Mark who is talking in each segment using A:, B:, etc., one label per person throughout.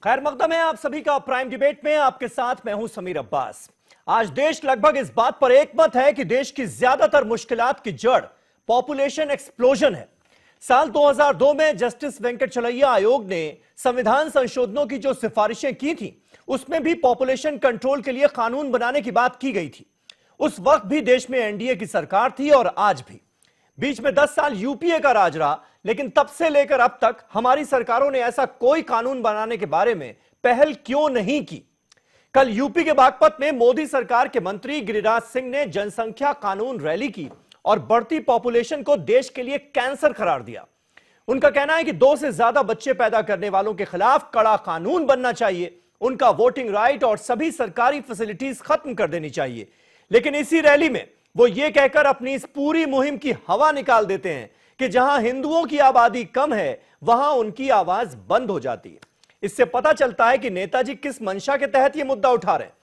A: खैर मकदम है आप सभी का प्राइम डिबेट में। आपके साथ मैं हूं समीर अब्बास। आज देश लगभग इस बात पर एकमत है कि देश की ज्यादातर मुश्किलात की जड़ पॉपुलेशन एक्सप्लोजन है। साल 2002 में जस्टिस वेंकटचलैया आयोग ने संविधान संशोधनों की जो सिफारिशें की थी उसमें भी पॉपुलेशन कंट्रोल के लिए कानून बनाने की बात की गई थी। उस वक्त भी देश में एनडीए की सरकार थी और आज भी। बीच में 10 साल यूपीए का राज रहा, लेकिन तब से लेकर अब तक हमारी सरकारों ने ऐसा कोई कानून बनाने के बारे में पहल क्यों नहीं की। कल यूपी के बागपत में मोदी सरकार के मंत्री गिरिराज सिंह ने जनसंख्या कानून रैली की और बढ़ती पॉपुलेशन को देश के लिए कैंसर करार दिया। उनका कहना है कि 2 से ज्यादा बच्चे पैदा करने वालों के खिलाफ कड़ा कानून बनना चाहिए, उनका वोटिंग राइट और सभी सरकारी फैसिलिटीज खत्म कर देनी चाहिए। लेकिन इसी रैली में वो ये कहकर अपनी इस पूरी मुहिम की हवा निकाल देते हैं कि जहां हिंदुओं की आबादी कम है वहां उनकी आवाज बंद हो जाती है। इससे पता चलता है कि नेताजी किस मंशा के तहत यह मुद्दा उठा रहे हैं।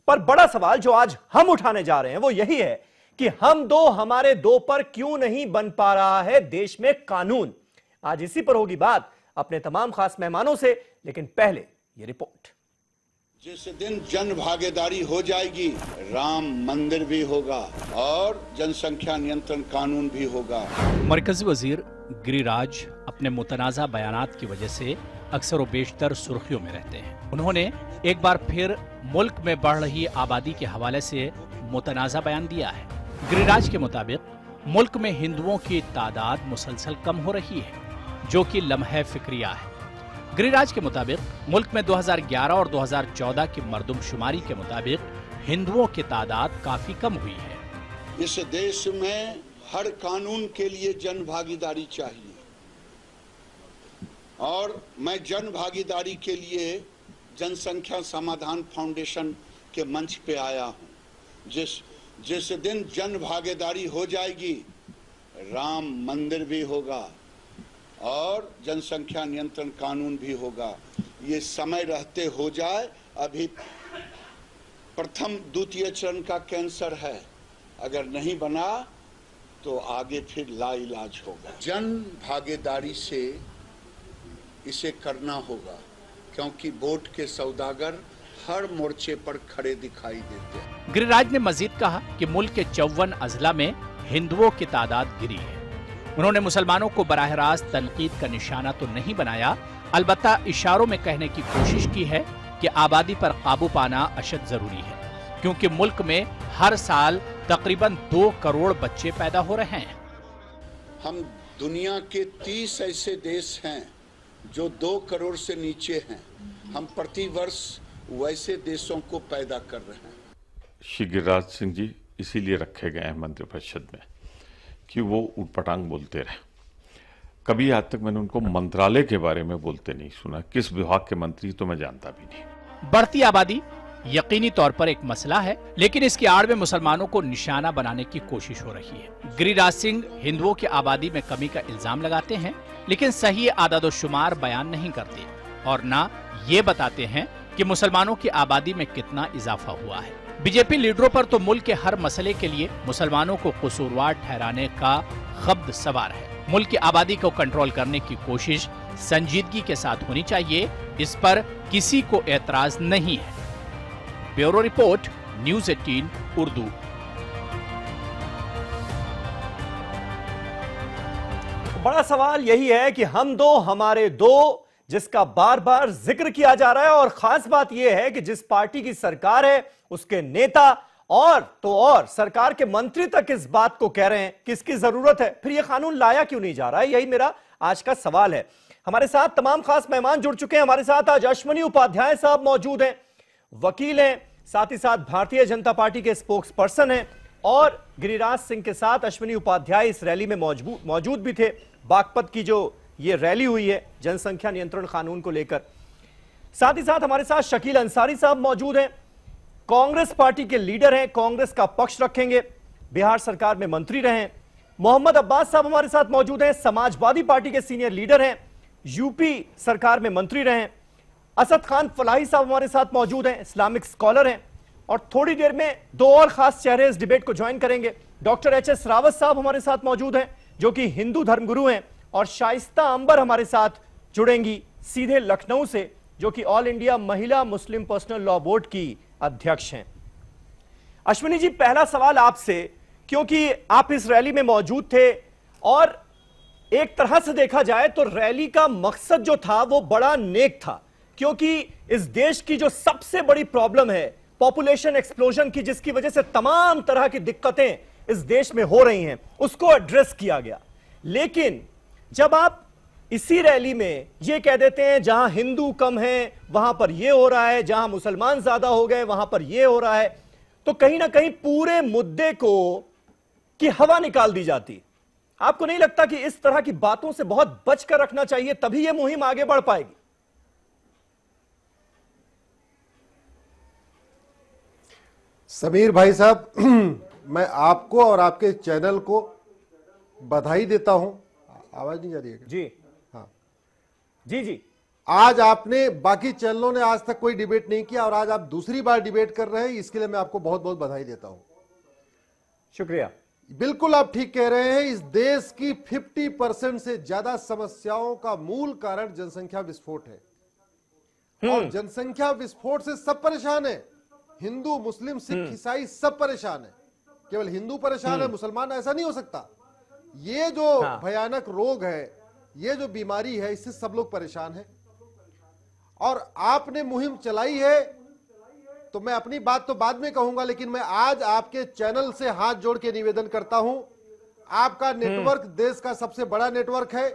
A: पर बड़ा सवाल जो आज हम उठाने जा रहे हैं वो यही है कि हम दो हमारे दो पर क्यों नहीं बन पा रहा है देश में कानून। आज इसी पर होगी बात अपने तमाम खास मेहमानों से, लेकिन पहले ये रिपोर्ट।
B: जिस दिन जन भागीदारी हो जाएगी, राम मंदिर भी होगा और जनसंख्या नियंत्रण कानून भी होगा।
C: मरकजी वजीर गिरिराज अपने मुतनाज़ा बयानात की वजह से अक्सर व बेशतर सुर्खियों में रहते हैं। उन्होंने एक बार फिर मुल्क में बढ़ रही आबादी के हवाले से मुतनाज़ा बयान दिया है। गिरिराज के मुताबिक मुल्क में हिंदुओं की तादाद मुसलसल कम हो रही है, जो कि लम्हे फिक्रिया है। गिरिराज के मुताबिक मुल्क में 2011 और 2014 की मरदमशुमारी के मुताबिक हिंदुओं की तादाद काफी कम हुई है।
B: इस देश में हर कानून के लिए जन भागीदारी चाहिए और मैं जन भागीदारी के लिए जनसंख्या समाधान फाउंडेशन के मंच पे आया हूं। जिस दिन जन भागीदारी हो जाएगी, राम मंदिर भी होगा और जनसंख्या नियंत्रण कानून भी होगा। ये समय रहते हो जाए। अभी प्रथम द्वितीय चरण का कैंसर है, अगर नहीं बना तो आगे फिर लाइलाज होगा। जन भागीदारी से इसे करना होगा, क्योंकि वोट के सौदागर हर मोर्चे पर खड़े दिखाई देते हैं।
C: गिरिराज ने मजीद कहा कि मुल्क के 54 अजला में हिंदुओं की तादाद गिरी है। उन्होंने मुसलमानों को बराह रास्त तनकीद का निशाना तो नहीं बनाया, अलबत्ता इशारों में कहने की कोशिश की है कि आबादी पर काबू पाना अशद जरूरी है, क्योंकि मुल्क में हर साल तकरीबन 2 करोड़ बच्चे पैदा हो रहे हैं।
B: हम दुनिया के 30 ऐसे देश हैं जो 2 करोड़ से नीचे हैं। हम प्रतिवर्ष वैसे देशों को पैदा कर रहे हैं।
D: श्री गिरिराज सिंह जी इसीलिए रखे गए हैं मंत्रिपरिषद में कि वो उटपटांग बोलते रहे। कभी आज तक मैंने उनको मंत्रालय के बारे में बोलते नहीं सुना। किस विभाग के मंत्री तो मैं जानता भी नहीं।
C: बढ़ती आबादी यकीनी तौर पर एक मसला है, लेकिन इसकी आड़ में मुसलमानों को निशाना बनाने की कोशिश हो रही है। गिरिराज सिंह हिंदुओं की आबादी में कमी का इल्जाम लगाते हैं, लेकिन सही आदादोशुमार बयान नहीं करते और न ये बताते हैं कि मुसलमानों की आबादी में कितना इजाफा हुआ है। बीजेपी लीडरों पर तो मुल्क के हर मसले के लिए मुसलमानों को कसूरवार ठहराने का खब्द सवार है। मुल्क की आबादी को कंट्रोल करने की कोशिश संजीदगी के साथ होनी चाहिए, इस पर किसी को एतराज नहीं है। Bureau report, news 18 Urdu.
A: बड़ा सवाल यही है कि हम दो हमारे दो, जिसका बार बार जिक्र किया जा रहा है। और खास बात यह है कि जिस पार्टी की सरकार है उसके नेता और सरकार के मंत्री तक इस बात को कह रहे हैं कि इसकी जरूरत है, फिर यह कानून लाया क्यों नहीं जा रहा है? यही मेरा आज का सवाल है। हमारे साथ तमाम खास मेहमान जुड़ चुके हैं। हमारे साथ आज अश्वनी उपाध्याय साहब मौजूद हैं, वकील हैं, साथ ही साथ भारतीय जनता पार्टी के स्पोक्स पर्सन हैं। और गिरिराज सिंह के साथ अश्वनी उपाध्याय इस रैली में मौजूद भी थे। बागपत की जो ये रैली हुई है जनसंख्या नियंत्रण कानून को लेकर। साथ ही साथ हमारे साथ शकील अंसारी साहब मौजूद हैं, कांग्रेस पार्टी के लीडर हैं, कांग्रेस का पक्ष रखेंगे, बिहार सरकार में मंत्री रहे। मोहम्मद अब्बास साहब हमारे साथ मौजूद हैं, समाजवादी पार्टी के सीनियर लीडर हैं, यूपी सरकार में मंत्री रहे। असद खान फलाही साहब हमारे साथ मौजूद हैं, इस्लामिक स्कॉलर हैं। और थोड़ी देर में 2 और खास चेहरे इस डिबेट को ज्वाइन करेंगे। Doctor HS. रावत साहब हमारे साथ मौजूद हैं, जो कि हिंदू धर्मगुरु हैं, और शाइस्ता अंबर हमारे साथ जुड़ेंगी सीधे लखनऊ से, जो कि ऑल इंडिया महिला मुस्लिम पर्सनल लॉ बोर्ड की अध्यक्ष हैं। अश्विनी जी, पहला सवाल आपसे, क्योंकि आप इस रैली में मौजूद थे और एक तरह से देखा जाए तो रैली का मकसद जो था वो बड़ा नेक था, क्योंकि इस देश की जो सबसे बड़ी प्रॉब्लम है पॉपुलेशन एक्सप्लोजन की, जिसकी वजह से तमाम तरह की दिक्कतें इस देश में हो रही हैं, उसको एड्रेस किया गया। लेकिन जब आप इसी रैली में ये कह देते हैं जहां हिंदू कम है वहां पर ये हो रहा है, जहां मुसलमान ज्यादा हो गए वहां पर ये हो रहा है, तो कहीं ना कहीं पूरे मुद्दे को की हवा निकाल दी जाती। आपको नहीं लगता कि इस तरह की बातों से बहुत बचकर रखना चाहिए, तभी यह मुहिम आगे बढ़ पाएगी?
E: समीर भाई साहब, मैं आपको और आपके चैनल को बधाई देता हूं। आवाज नहीं जा रही है क्या?
A: जी
E: हाँ
A: जी जी।
E: आज आपने, बाकी चैनलों ने आज तक कोई डिबेट नहीं किया और आज आप दूसरी बार डिबेट कर रहे हैं, इसके लिए मैं आपको बहुत बहुत बधाई देता हूं।
A: शुक्रिया।
E: बिल्कुल आप ठीक कह रहे हैं। इस देश की 50% से ज्यादा समस्याओं का मूल कारण जनसंख्या विस्फोट है और जनसंख्या विस्फोट से सब परेशान है। हिंदू, मुस्लिम, सिख, ईसाई सब परेशान है। केवल हिंदू परेशान है, मुसलमान, ऐसा नहीं हो सकता। ये जो भयानक रोग है, ये जो बीमारी है, इससे सब लोग परेशान हैं। और आपने मुहिम चलाई है, तो मैं अपनी बात तो बाद में कहूंगा, लेकिन मैं आज आपके चैनल से हाथ जोड़ के निवेदन करता हूं। आपका नेटवर्क देश का सबसे बड़ा नेटवर्क है।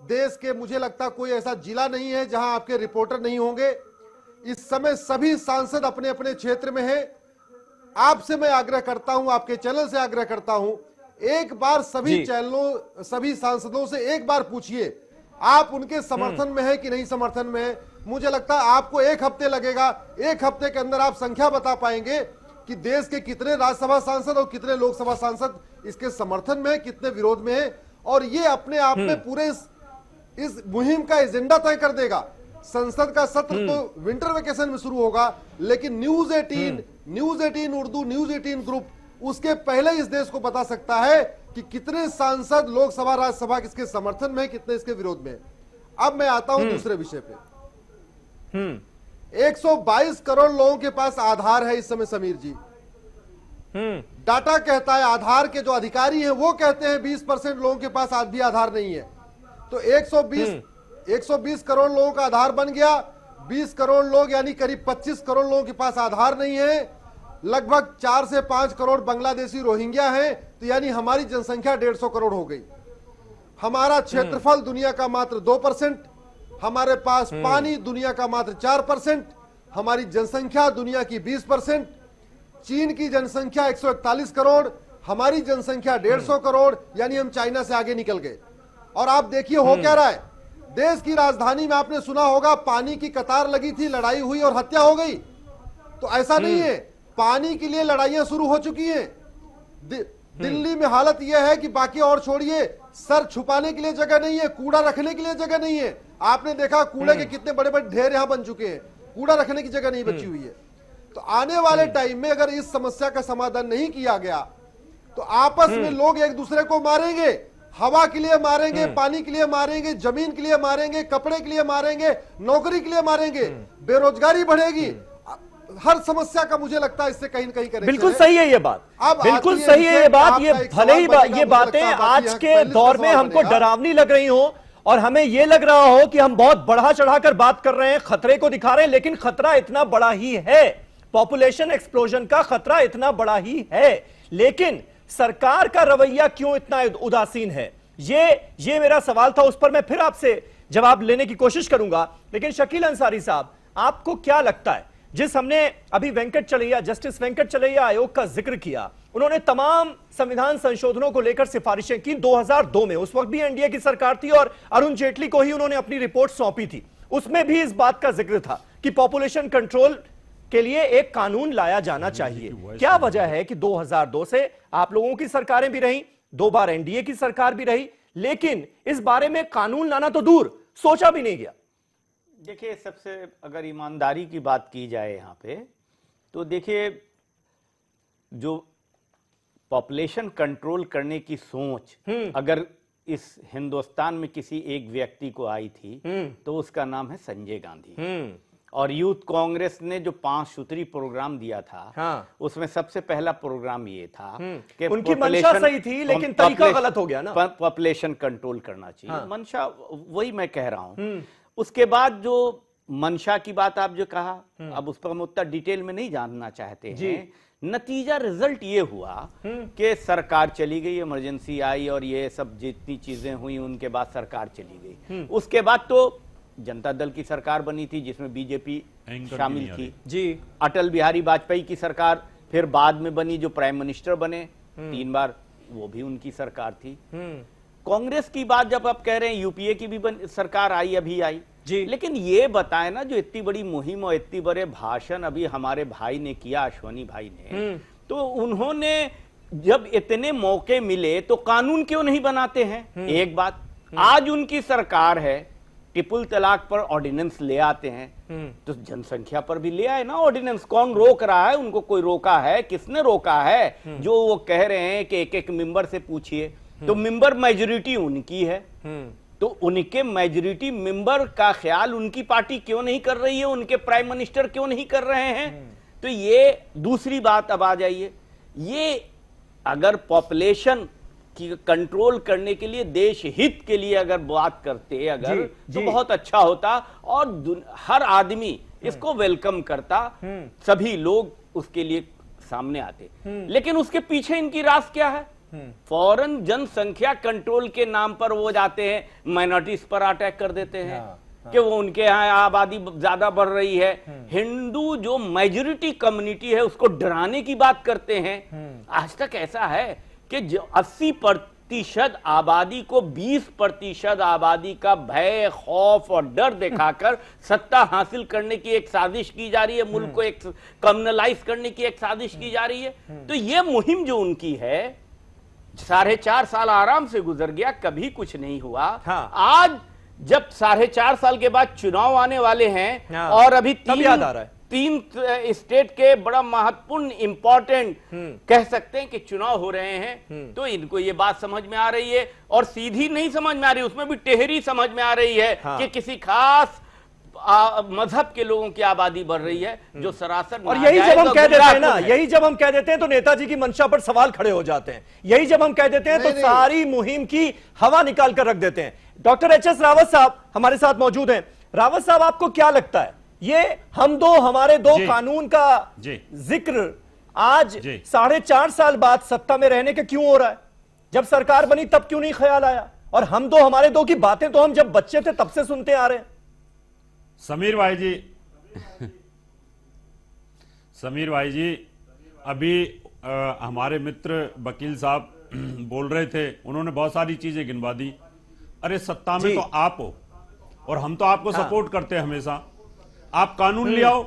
E: देश के, मुझे लगता, कोई ऐसा जिला नहीं है जहां आपके रिपोर्टर नहीं होंगे। इस समय सभी सांसद अपने अपने क्षेत्र में हैं। आपसे मैं आग्रह करता हूं, आपके चैनल से आग्रह करता हूं, एक बार सभी चैनलों, सभी सांसदों से एक बार पूछिए आप उनके समर्थन में है कि नहीं समर्थन में है। मुझे लगता है आपको एक हफ्ते लगेगा, एक हफ्ते के अंदर आप संख्या बता पाएंगे कि देश के कितने राज्यसभा सांसद और कितने लोकसभा सांसद इसके समर्थन में है, कितने विरोध में है। और ये अपने आप में पूरे इस मुहिम का एजेंडा तय कर देगा। संसद का सत्र तो विंटर वेकेशन में शुरू होगा, लेकिन न्यूज 18 उर्दू, न्यूज 18 ग्रुप उसके पहले इस देश को बता सकता है कि कितने सांसद लोकसभा, राज्यसभा किसके समर्थन में, कितने इसके विरोध में। अब मैं आता हूं दूसरे विषय पे। 122 करोड़ लोगों के पास आधार है इस समय, समीर जी। डाटा कहता है, आधार के जो अधिकारी हैं वो कहते हैं 20% लोगों के पास आज भी आधार नहीं है। तो 120 करोड़ लोगों का आधार बन गया। 20 करोड़ लोग यानी करीब 25 करोड़ लोगों के पास आधार नहीं है। लगभग 4 से 5 करोड़ बांग्लादेशी रोहिंग्या हैं, तो यानी हमारी जनसंख्या 150 करोड़ हो गई। हमारा क्षेत्रफल दुनिया का मात्र 2%, हमारे पास पानी दुनिया का मात्र 4%, हमारी जनसंख्या दुनिया की 20%। चीन की जनसंख्या 141 करोड़, हमारी जनसंख्या 150 करोड़, यानी हम चाइना से आगे निकल गए। और आप देखिए हो क्या रहा है। देश की राजधानी में आपने सुना होगा पानी की कतार लगी थी, लड़ाई हुई और हत्या हो गई। तो ऐसा नहीं है, पानी के लिए लड़ाइयां शुरू हो चुकी हैं। दिल्ली में हालत यह है कि बाकी और छोड़िए, सर छुपाने के लिए जगह नहीं है, कूड़ा रखने के लिए जगह नहीं है। आपने देखा कूड़े के कितने बड़े बड़े ढेर यहां बन चुके हैं, कूड़ा रखने की जगह नहीं बची हुई है। तो आने वाले टाइम में अगर इस समस्या का समाधान नहीं किया गया तो आपस में लोग एक दूसरे को मारेंगे। हवा के लिए मारेंगे, पानी के लिए मारेंगे, जमीन के लिए मारेंगे, कपड़े के लिए मारेंगे, नौकरी के लिए मारेंगे, बेरोजगारी बढ़ेगी। हर समस्या का मुझे लगता है इससे कहीं न कहीं कनेक्शन है।
A: बिल्कुल सही है ये बात, बिल्कुल सही है ये बात। ये भले ही ये बातें आज के दौर में हमको डरावनी लग रही हो और हमें ये लग रहा हो कि हम बहुत बढ़ा चढ़ाकर बात कर रहे हैं, खतरे को दिखा रहे हैं, लेकिन खतरा इतना बड़ा ही है। पॉपुलेशन एक्सप्लोजन का खतरा इतना बड़ा ही है, लेकिन सरकार का रवैया क्यों इतना उदासीन है, ये मेरा सवाल था। उस पर मैं फिर आपसे जवाब लेने की कोशिश करूंगा। लेकिन शकील अंसारी साहब, आपको क्या लगता है, जिस हमने अभी जस्टिस वेंकट चलैया आयोग का जिक्र किया, उन्होंने तमाम संविधान संशोधनों को लेकर सिफारिशें की 2002 में, उस वक्त भी एनडीए की सरकार थी और अरुण जेटली को ही उन्होंने अपनी रिपोर्ट सौंपी थी। उसमें भी इस बात का जिक्र था कि पॉपुलेशन कंट्रोल के लिए एक कानून लाया जाना चाहिए। क्या वजह है कि 2002 से आप लोगों की सरकारें भी रही, 2 बार एनडीए की सरकार भी रही, लेकिन इस बारे में कानून लाना तो दूर, सोचा भी नहीं गया?
F: देखिए, सबसे अगर ईमानदारी की बात की जाए यहाँ पे, तो देखिए जो पॉपुलेशन कंट्रोल करने की सोच अगर इस हिंदुस्तान में किसी एक व्यक्ति को आई थी तो उसका नाम है संजय गांधी। और यूथ कांग्रेस ने जो 5 सूत्री प्रोग्राम दिया था,
A: हाँ।
F: उसमें सबसे पहला प्रोग्राम ये था कि
A: उनकी मंशा सही थी, लेकिन तरीका गलत हो गया ना।
F: पॉपुलेशन कंट्रोल करना चाहिए। हाँ। मंशा, वही मैं कह रहा हूं। उसके बाद जो मंशा की बात आप जो कहा, अब उस पर हम उतना डिटेल में नहीं जानना चाहते हैं। नतीजा रिजल्ट ये हुआ कि सरकार चली गई, इमरजेंसी आई और ये सब जितनी चीजें हुई उनके बाद सरकार चली गई। उसके बाद तो जनता दल की सरकार बनी थी जिसमें बीजेपी शामिल थी जी। अटल बिहारी वाजपेयी की सरकार फिर बाद में बनी, जो प्राइम मिनिस्टर बने 3 बार, वो भी उनकी सरकार थी। कांग्रेस की बात जब आप कह रहे हैं, यूपीए की भी सरकार आई, अभी आई जी। लेकिन ये बताए ना, जो इतनी बड़ी मुहिम और इतनी बड़े भाषण अभी हमारे भाई ने किया, अश्वनी भाई ने, तो उन्होंने जब इतने मौके मिले तो कानून क्यों नहीं बनाते हैं? एक बात, आज उनकी सरकार है, ट्रिपल तलाक पर ऑर्डिनेंस ले आते हैं, तो जनसंख्या पर भी ले आए ना ऑर्डिनेंस। कौन रोक रहा है उनको? कोई रोका है? किसने रोका है? जो वो कह रहे हैं कि एक एक मेंबर से पूछिए, तो मेंबर मेजोरिटी उनकी है, तो उनके मेजोरिटी मेंबर का ख्याल उनकी पार्टी क्यों नहीं कर रही है? उनके प्राइम मिनिस्टर क्यों नहीं कर रहे हैं? तो ये दूसरी बात। अब आ जाइए, ये अगर पॉपुलेशन की कंट्रोल करने के लिए, देश हित के लिए अगर बात करते अगर तो बहुत अच्छा होता और हर आदमी इसको वेलकम करता, सभी लोग उसके लिए सामने आते। लेकिन उसके पीछे इनकी राज क्या है? फौरन जनसंख्या कंट्रोल के नाम पर वो जाते हैं, माइनॉरिटीज पर अटैक कर देते हैं कि वो उनके यहाँ आबादी ज्यादा बढ़ रही है। हिंदू जो मेजोरिटी कम्युनिटी है उसको डराने की बात करते हैं। आज तक ऐसा है कि 80% आबादी को 20% आबादी का भय, खौफ और डर दिखाकर सत्ता हासिल करने की एक साजिश की जा रही है, मुल्क को एक कम्युनलाइज करने की एक साजिश की जा रही है। तो ये मुहिम जो उनकी है, 4.5 साल आराम से गुजर गया, कभी कुछ नहीं हुआ। हाँ। आज जब 4.5 साल के बाद चुनाव आने वाले हैं, हाँ। और अभी 3 स्टेट के बड़ा महत्वपूर्ण इंपॉर्टेंट कह सकते हैं कि चुनाव हो रहे हैं, तो इनको ये बात समझ में आ रही है, और सीधी नहीं समझ में आ रही, उसमें भी टेहरी समझ में आ रही है। हाँ। कि किसी खास मजहब के लोगों की आबादी बढ़ रही है, जो सरासर। और
A: यही जब हम कह देते हैं ना, यही जब हम कह देते हैं तो नेताजी की मंशा पर सवाल खड़े हो जाते हैं। यही जब हम कह देते हैं तो सारी मुहिम की हवा निकाल कर रख देते हैं। Doctor HS. रावत साहब हमारे साथ मौजूद हैं। रावत साहब, आपको क्या लगता है, ये हम दो हमारे दो कानून का जिक्र आज 4.5 साल बाद सत्ता में रहने के क्यों हो रहा है? जब सरकार बनी तब क्यों नहीं ख्याल आया? और हम दो हमारे दो की बातें तो हम जब बच्चे थे तब से सुनते आ रहे हैं।
G: समीर भाई जी, अभी हमारे मित्र वकील साहब बोल रहे थे, उन्होंने बहुत सारी चीजें गिनवा दी। अरे सत्ता में तो आप हो और हम तो आपको सपोर्ट करते हैं हमेशा। आप कानून ले आओ,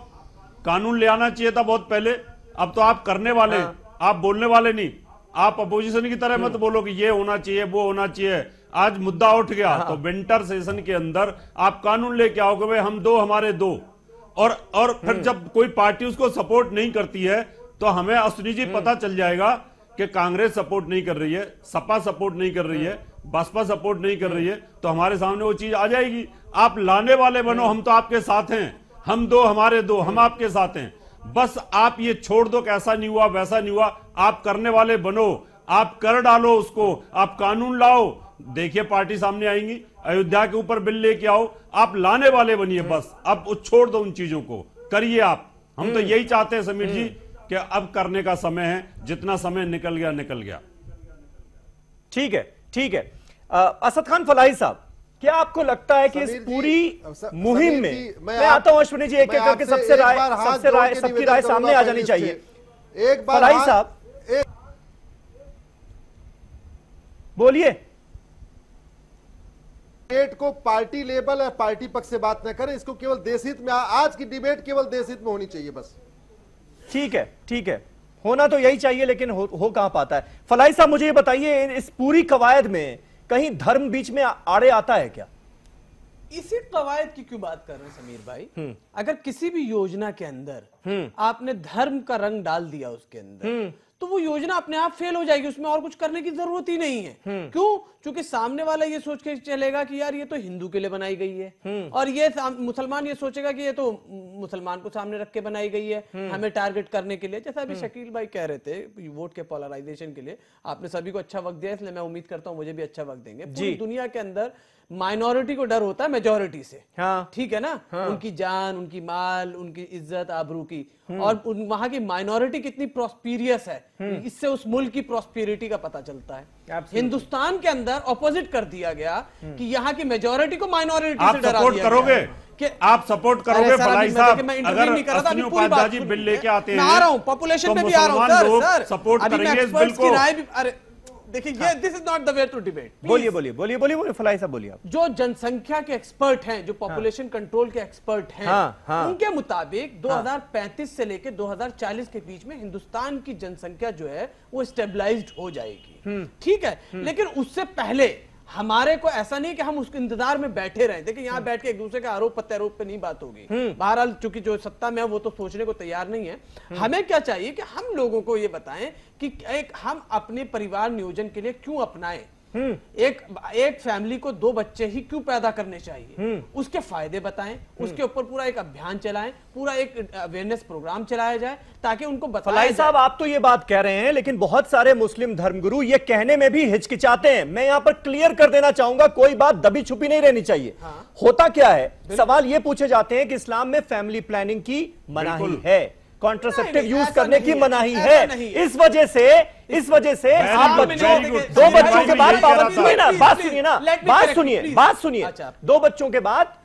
G: कानून ले आना चाहिए था बहुत पहले। अब तो आप करने वाले, आप बोलने वाले नहीं। आप अपोजिशन की तरह मत बोलो कि ये होना चाहिए, वो होना चाहिए। आज मुद्दा उठ गया तो विंटर सेशन के अंदर आप कानून लेके आओगे, भाई हम दो हमारे दो, और फिर जब कोई पार्टी उसको सपोर्ट नहीं करती है तो हमें अश्विनी जी पता चल जाएगा कि कांग्रेस सपोर्ट नहीं कर रही है, सपा सपोर्ट नहीं कर रही है, बसपा सपोर्ट नहीं कर रही है, तो हमारे सामने वो चीज आ जाएगी। आप लाने वाले बनो, हम तो आपके साथ हैं, हम दो हमारे दो, हम आपके साथ हैं। बस आप ये छोड़ दो कि ऐसा नहीं हुआ वैसा नहीं हुआ, आप करने वाले बनो, आप कर डालो उसको, आप कानून लाओ। देखिए पार्टी सामने आएंगी, अयोध्या के ऊपर बिल लेके आओ, आप लाने वाले बनिए। बस अब छोड़ दो उन चीजों को, करिए आप। हम तो यही चाहते हैं समीर जी कि अब करने का समय है, जितना समय निकल गया निकल गया।
A: ठीक है, ठीक है। असद खान फलाही साहब, क्या आपको लगता है कि इस पूरी मुहिम में, मैं आता हूं अश्विनी जी, एक एक करके सबकी राय सामने आ जानी चाहिए।
E: एक बार
A: फलाही साहब बोलिए।
E: डिबेट को पार्टी लेवल या पार्टी पक्ष से बात न करें, इसको केवल देशहित में, आज की डिबेट केवल देशहित में होनी चाहिए बस।
A: ठीक है, ठीक है, होना तो यही चाहिए, लेकिन हो कहां पाता है। फलाही साहब मुझे ये बताइए, इस पूरी कवायद में कहीं धर्म बीच में आड़े आता है क्या?
H: इसी कवायद की क्यों बात कर रहे हैं समीर भाई? अगर किसी भी योजना के अंदर आपने धर्म का रंग डाल दिया उसके अंदर, तो वो योजना अपने आप फेल हो जाएगी, उसमें और कुछ करने की जरूरत ही नहीं है। क्यों? क्योंकि सामने वाला ये सोच के चलेगा कि यार ये तो हिंदू के लिए बनाई गई है, और ये मुसलमान ये सोचेगा कि ये तो मुसलमान को सामने रख के बनाई गई है हमें टारगेट करने के लिए। जैसा अभी शकील भाई कह रहे थे वोट के पोलराइजेशन के लिए, आपने सभी को अच्छा वक्त दिया, इसलिए मैं उम्मीद करता हूं मुझे भी अच्छा वक्त देंगे। पूरी दुनिया के अंदर माइनॉरिटी को डर होता है मेजॉरिटी से, ठीक है ना? उनकी जान, उनकी माल, उनकी इज्जत आबरू की, और वहां की माइनॉरिटी कितनी प्रॉस्पेरियस है, इससे उस मुल्क की प्रॉस्पेरिटी का पता चलता है। हिंदुस्तान के अंदर ऑपोजिट कर दिया गया कि यहाँ की मेजॉरिटी को माइनॉरिटी से डरा दिया
G: करोगे
H: कि
G: आप सपोर्ट करोगे भलाई साहब? अगर अश्विनी उपाध्याय जी बिल लेके आते हैं,
H: आ रहा हूं पॉपुलेशन पे भी आ रहा हूं सर,
G: सपोर्ट करेंगे इस बिल को।
H: अरे देखिए ये this is not the way to debate.
A: बोलिए फलाही साहब बोलिए।
H: जो जनसंख्या के एक्सपर्ट हैं, जो पॉपुलेशन कंट्रोल के एक्सपर्ट हैं, उनके मुताबिक 2035 से लेकर 2040 के बीच में हिंदुस्तान की जनसंख्या जो है वो स्टेबलाइज्ड हो जाएगी, ठीक है? लेकिन उससे पहले हमारे को ऐसा नहीं कि हम उसके इंतजार में बैठे रहे। देखिए यहाँ बैठ के एक दूसरे के आरोप प्रत्यारोप पे नहीं बात होगी। बहरहाल चूंकि जो सत्ता में है वो तो सोचने को तैयार नहीं है। हमें क्या चाहिए कि हम लोगों को ये बताएं कि एक हम अपने परिवार नियोजन के लिए क्यों अपनाएं। एक फैमिली को 2 बच्चे ही क्यों पैदा करने चाहिए, उसके फायदे बताएं, उसके ऊपर पूरा एक अभियान चलाएं, पूरा एक अवेयरनेस प्रोग्राम चलाया जाए ताकि उनको बताया
A: फलाही साहब आप तो ये बात कह रहे हैं, लेकिन बहुत सारे मुस्लिम धर्मगुरु ये कहने में भी हिचकिचाते हैं। मैं यहां पर क्लियर कर देना चाहूंगा, कोई बात दबी छुपी नहीं रहनी चाहिए। होता क्या है, सवाल ये पूछे जाते हैं कि इस्लाम में फैमिली प्लानिंग की मनाही है, कॉन्ट्रासेप्टिव यूज करने की मनाही है। इस वजह से आप बच्चों 2 बच्चों के बाद पाबंदी हुई ना, बात सुनिए 2 बच्चों के बाद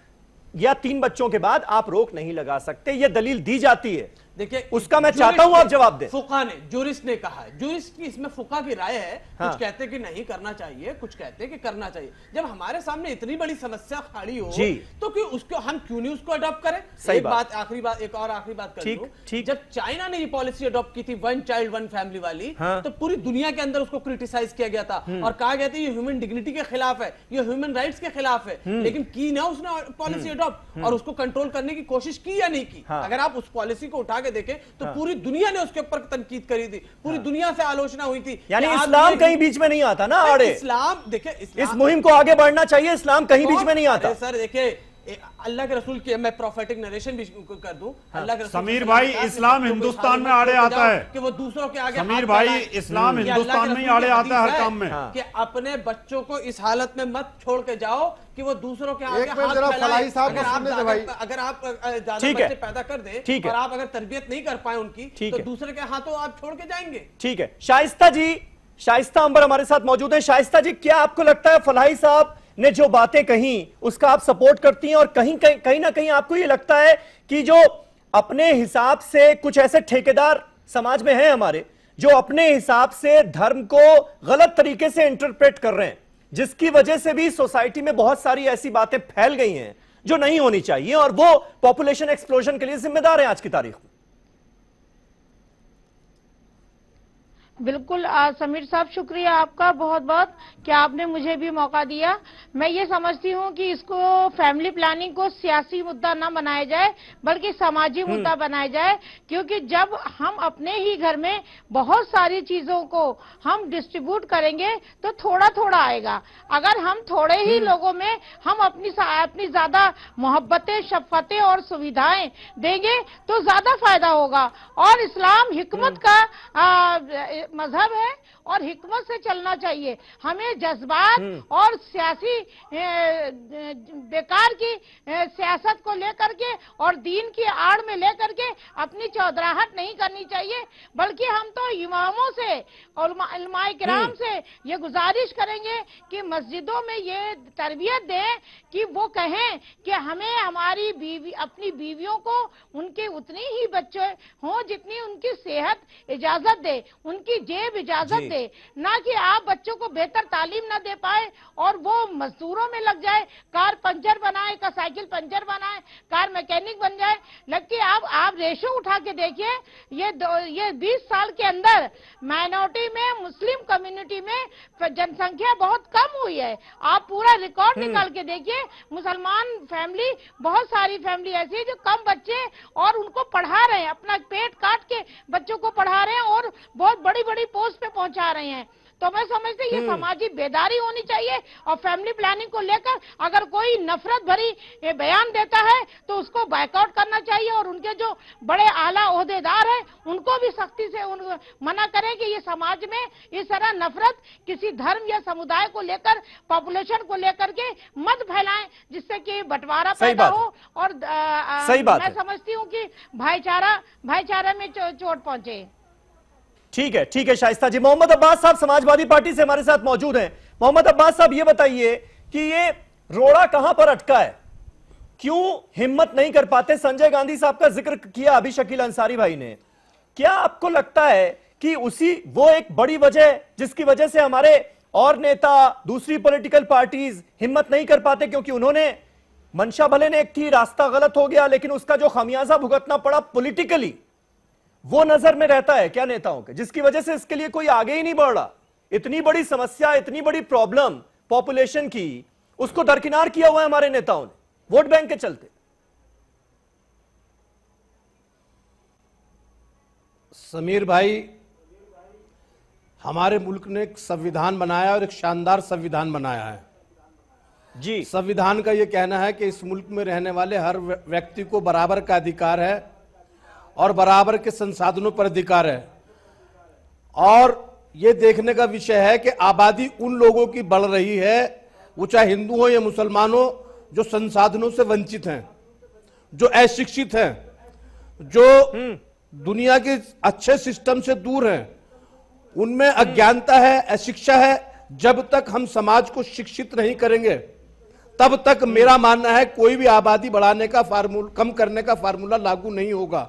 A: या 3 बच्चों के बाद आप रोक नहीं लगा सकते, यह दलील दी जाती है।
H: देखिए
A: उसका मैं चाहता हूं आप जवाब दें।
H: फुका ने, जूरिस्ट ने कहा है, जूरिस्ट की इसमें फुका की राय है। कुछ कहते कि नहीं करना चाहिए, कुछ कहते कि करना चाहिए। जब हमारे सामने इतनी बड़ी समस्या खड़ी हो तो क्यों उसको हम क्यों नहीं उसको अडॉप्ट करें? एक आखिरी बात कर लूं, जब चाइना ने ये पॉलिसी अडॉप्ट की थी 1 चाइल्ड 1 फैमिली वाली, तो पूरी दुनिया के अंदर उसको क्रिटिसाइज किया गया था और कहा गया था ये ह्यूमन डिग्निटी के खिलाफ है, ये ह्यूमन राइट्स के खिलाफ है। लेकिन की ना उसने पॉलिसी अडॉप्ट, और उसको कंट्रोल करने की कोशिश की या नहीं की? अगर आप उस पॉलिसी को उठा के देखें तो पूरी दुनिया ने उसके ऊपर तनकीद करी थी, पूरी दुनिया से आलोचना हुई थी।
A: यानी इस्लाम कहीं बीच में नहीं आता ना आड़े।
H: इस्लाम देखिए,
A: इस मुहिम को आगे बढ़ना चाहिए, इस्लाम कहीं बीच में नहीं आता।
H: सर देखिए अल्लाह के रसूल की मैं प्रोफेटिक नरेशन भी कर दूं। अल्लाह के रसूल
G: समीर भाई इस्लाम हिंदुस्तान में आड़े आता है
H: कि वो दूसरों के आगे।
G: समीर भाई इस्लाम हिंदुस्तान में ही आड़े आता है हर काम में,
H: कि अपने बच्चों को इस हालत में मत छोड़ के जाओ कि वो दूसरों के आगे हाथ
E: फैलाएं।
H: अगर आप ज्यादा बच्चे पैदा कर दें और आप अगर तरबियत नहीं कर पाए उनकी, तो दूसरे के हाथों आप छोड़ के जाएंगे।
A: ठीक है, शाइस्ता अंबर हमारे साथ मौजूद है। शाइस्ता जी, क्या आपको लगता है फलाही साहब ने जो बातें कही उसका आप सपोर्ट करती हैं, और कहीं ना कहीं आपको ये लगता है कि जो अपने हिसाब से कुछ ऐसे ठेकेदार समाज में हैं हमारे, जो अपने हिसाब से धर्म को गलत तरीके से इंटरप्रेट कर रहे हैं, जिसकी वजह से भी सोसाइटी में बहुत सारी ऐसी बातें फैल गई हैं जो नहीं होनी चाहिए, और वो पॉपुलेशन एक्सप्लोजन के लिए जिम्मेदार है आज की तारीख में?
I: बिल्कुल समीर साहब, शुक्रिया आपका बहुत बहुत कि आपने मुझे भी मौका दिया। मैं ये समझती हूँ कि इसको फैमिली प्लानिंग को सियासी मुद्दा ना बनाया जाए बल्कि समाजी मुद्दा बनाया जाए, क्योंकि जब हम अपने ही घर में बहुत सारी चीजों को हम डिस्ट्रीब्यूट करेंगे तो थोड़ा थोड़ा आएगा। अगर हम थोड़े ही लोगों में हम अपनी ज्यादा मोहब्बतें, शफ़क़तें और सुविधाएं देंगे तो ज्यादा फायदा होगा। और इस्लाम हिकमत का मजहब है और हिकमत से चलना चाहिए। हमें जज्बात और सियासी बेकार की सियासत को लेकर के और दीन की आड़ में लेकर के अपनी चौधराहट नहीं करनी चाहिए, बल्कि हम तो इमामों से और उलमाए किराम से ये गुजारिश करेंगे कि मस्जिदों में ये तरबियत दें कि वो कहें कि हमें हमारी अपनी बीवियों को उनके उतनी ही बच्चे हों जितनी उनकी सेहत इजाजत दे, उनकी जेब इजाजत दे, ना कि आप बच्चों को बेहतर तालीम ना दे पाए और वो मजदूरों में लग जाए, कार पंचर बनाए, का साइकिल पंचर बनाए, कार मैकेनिक बन जाए। लेकिन आप रेशो उठा के देखिए, ये 20 साल के अंदर माइनॉरिटी में, मुस्लिम कम्युनिटी में जनसंख्या बहुत कम हुई है। आप पूरा रिकॉर्ड निकाल के देखिए, मुसलमान फैमिली, बहुत सारी फैमिली ऐसी है जो कम बच्चे और उनको पढ़ा रहे हैं, अपना पेट काट के बच्चों को पढ़ा रहे हैं और बहुत बड़ी बड़ी पोस्ट पे पहुंचा रहे हैं। तो मैं समझती हूँ ये समाजी बेदारी होनी चाहिए और फैमिली प्लानिंग को लेकर अगर कोई नफरत भरी ये बयान देता है तो उसको बायकआउट करना चाहिए और उनके जो बड़े आला ओहदेदार हैं उनको भी सख्ती से मना करें कि ये समाज में इस तरह नफरत किसी धर्म या समुदाय को लेकर, पॉपुलेशन को लेकर के मत फैलाएं जिससे कि बंटवारा पैदा हो और मैं समझती हूँ कि भाईचारा में चोट पहुंचे।
A: ठीक है शाइस्ता जी। मोहम्मद अब्बास साहब समाजवादी पार्टी से हमारे साथ मौजूद हैं। मोहम्मद अब्बास साहब ये बताइए कि ये रोड़ा कहां पर अटका है, क्यों हिम्मत नहीं कर पाते? संजय गांधी साहब का जिक्र किया अभी शकील अंसारी भाई ने। क्या आपको लगता है कि वो एक बड़ी वजह जिसकी वजह से हमारे और नेता, दूसरी पॉलिटिकल पार्टीज हिम्मत नहीं कर पाते, क्योंकि उन्होंने मंशा भले ने एक थी, रास्ता गलत हो गया, लेकिन उसका जो खमियाजा भुगतना पड़ा पॉलिटिकली वो नजर में रहता है क्या नेताओं के, जिसकी वजह से इसके लिए कोई आगे ही नहीं बढ़ रहा? इतनी बड़ी समस्या, इतनी बड़ी प्रॉब्लम पॉपुलेशन की, उसको दरकिनार किया हुआ है हमारे नेताओं ने वोट बैंक के चलते।
H: समीर भाई, हमारे मुल्क ने एक संविधान बनाया और एक शानदार संविधान बनाया है
A: जी।
H: संविधान का यह कहना है कि इस मुल्क में रहने वाले हर व्यक्ति को बराबर का अधिकार है और बराबर के संसाधनों पर अधिकार है, और यह देखने का विषय है कि आबादी उन लोगों की बढ़ रही है, वो चाहे हिंदू हो या मुसलमान हो, जो संसाधनों से वंचित हैं, जो अशिक्षित हैं, जो दुनिया के अच्छे सिस्टम से दूर हैं, उनमें अज्ञानता है, अशिक्षा है। जब तक हम समाज को शिक्षित नहीं करेंगे तब तक मेरा मानना है कोई भी आबादी बढ़ाने का फार्मूला, कम करने का फार्मूला लागू नहीं होगा।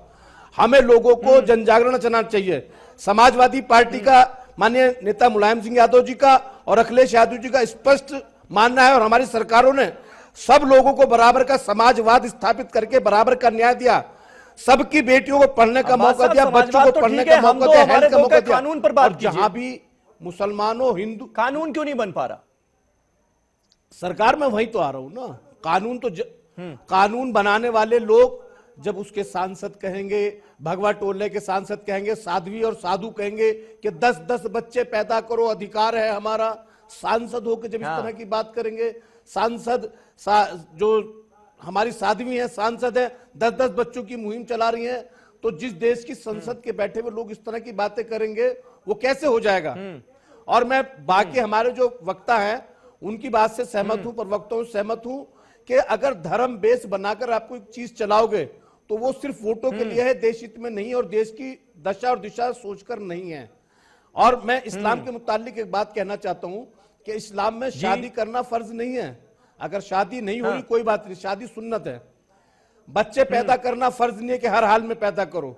H: हमें लोगों को जन जागरण चलाना चाहिए। समाजवादी पार्टी का माननीय नेता मुलायम सिंह यादव जी का और अखिलेश यादव जी का स्पष्ट मानना है, और हमारी सरकारों ने सब लोगों को बराबर का समाजवाद स्थापित करके बराबर का न्याय दिया, सबकी बेटियों को पढ़ने का मौका दिया, बच्चों को पढ़ने का मौका दिया, हेल्थ का मौका दिया।
A: कानून पर बात कीजिए।
H: जहां भी मुसलमानों, हिंदू,
A: कानून क्यों नहीं बन पा रहा?
H: सरकार में वही तो आ रहा हूं ना। कानून तो कानून बनाने वाले लोग जब उसके सांसद कहेंगे, भगवा टोले के सांसद कहेंगे, साध्वी और साधु कहेंगे कि 10-10 बच्चे पैदा करो, अधिकार है हमारा, सांसद होकर जब इस तरह की बात करेंगे, सांसद जो हमारी साध्वी है, सांसद है, 10-10 बच्चों की मुहिम चला रही हैं, तो जिस देश की संसद के बैठे हुए लोग इस तरह की बातें करेंगे वो कैसे हो जाएगा? और मैं बाकी हमारे जो वक्ता हैं उनकी बात से सहमत हूं, पर वक्ताओं से सहमत हूं कि अगर धर्म बेस बनाकर आप कोई चीज चलाओगे तो वो सिर्फ वोटों के लिए है, देश हित में नहीं और देश की दशा और दिशा सोचकर नहीं है। और मैं इस्लाम के मुतालिक एक बात कहना चाहता हूं कि इस्लाम में शादी करना फर्ज नहीं है। अगर शादी नहीं हो रही कोई बात नहीं, शादी सुन्नत है। बच्चे पैदा करना फर्ज नहीं है कि हर हाल में पैदा करो,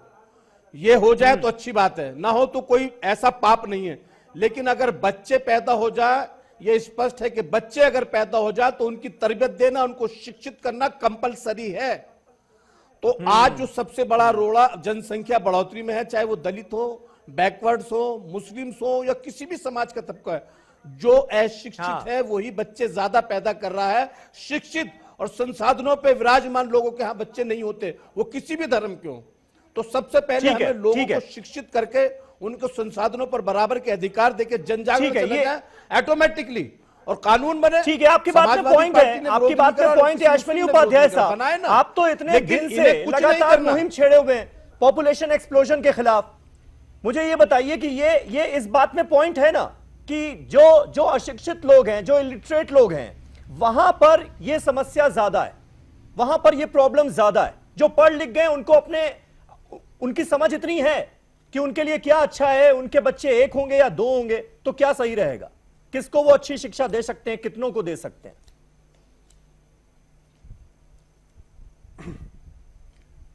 H: ये हो जाए तो अच्छी बात है, ना हो तो कोई ऐसा पाप नहीं है। लेकिन अगर बच्चे पैदा हो जाए, ये स्पष्ट है कि बच्चे अगर पैदा हो जाए तो उनकी तरबियत देना, उनको शिक्षित करना कंपलसरी है। तो आज जो सबसे बड़ा रोड़ा जनसंख्या बढ़ोतरी में है, चाहे वो दलित हो, बैकवर्ड्स हो, मुस्लिम्स हो या किसी भी समाज का तबका है, जो अशिक्षित है वही बच्चे ज्यादा पैदा कर रहा है। शिक्षित और संसाधनों पे विराजमान लोगों के यहाँ बच्चे नहीं होते, वो किसी भी धर्म के हों। तो सबसे पहले हमें लोगों को शिक्षित करके उनको संसाधनों पर बराबर के अधिकार देके जनजागरण चला जाए ऑटोमेटिकली, और कानून बने।
A: ठीक है, आपकी बात में पॉइंट है, आपकी बात में पॉइंट है अश्विनी उपाध्याय साहब। आप तो इतने दिन से लगातार मुहिम छेड़े हुए हैं पॉपुलेशन एक्सप्लोजन के खिलाफ। मुझे ये बताइए कि ये इस बात में पॉइंट है ना कि जो अशिक्षित लोग हैं, जो इलिटरेट लोग हैं, वहां पर यह समस्या ज्यादा है, वहां पर यह प्रॉब्लम ज्यादा है। जो पढ़ लिख गए उनकी समझ इतनी है कि उनके लिए क्या अच्छा है, उनके बच्चे 1 होंगे या 2 होंगे तो क्या सही रहेगा, किसको वो अच्छी शिक्षा दे सकते हैं, कितनों को दे सकते हैं।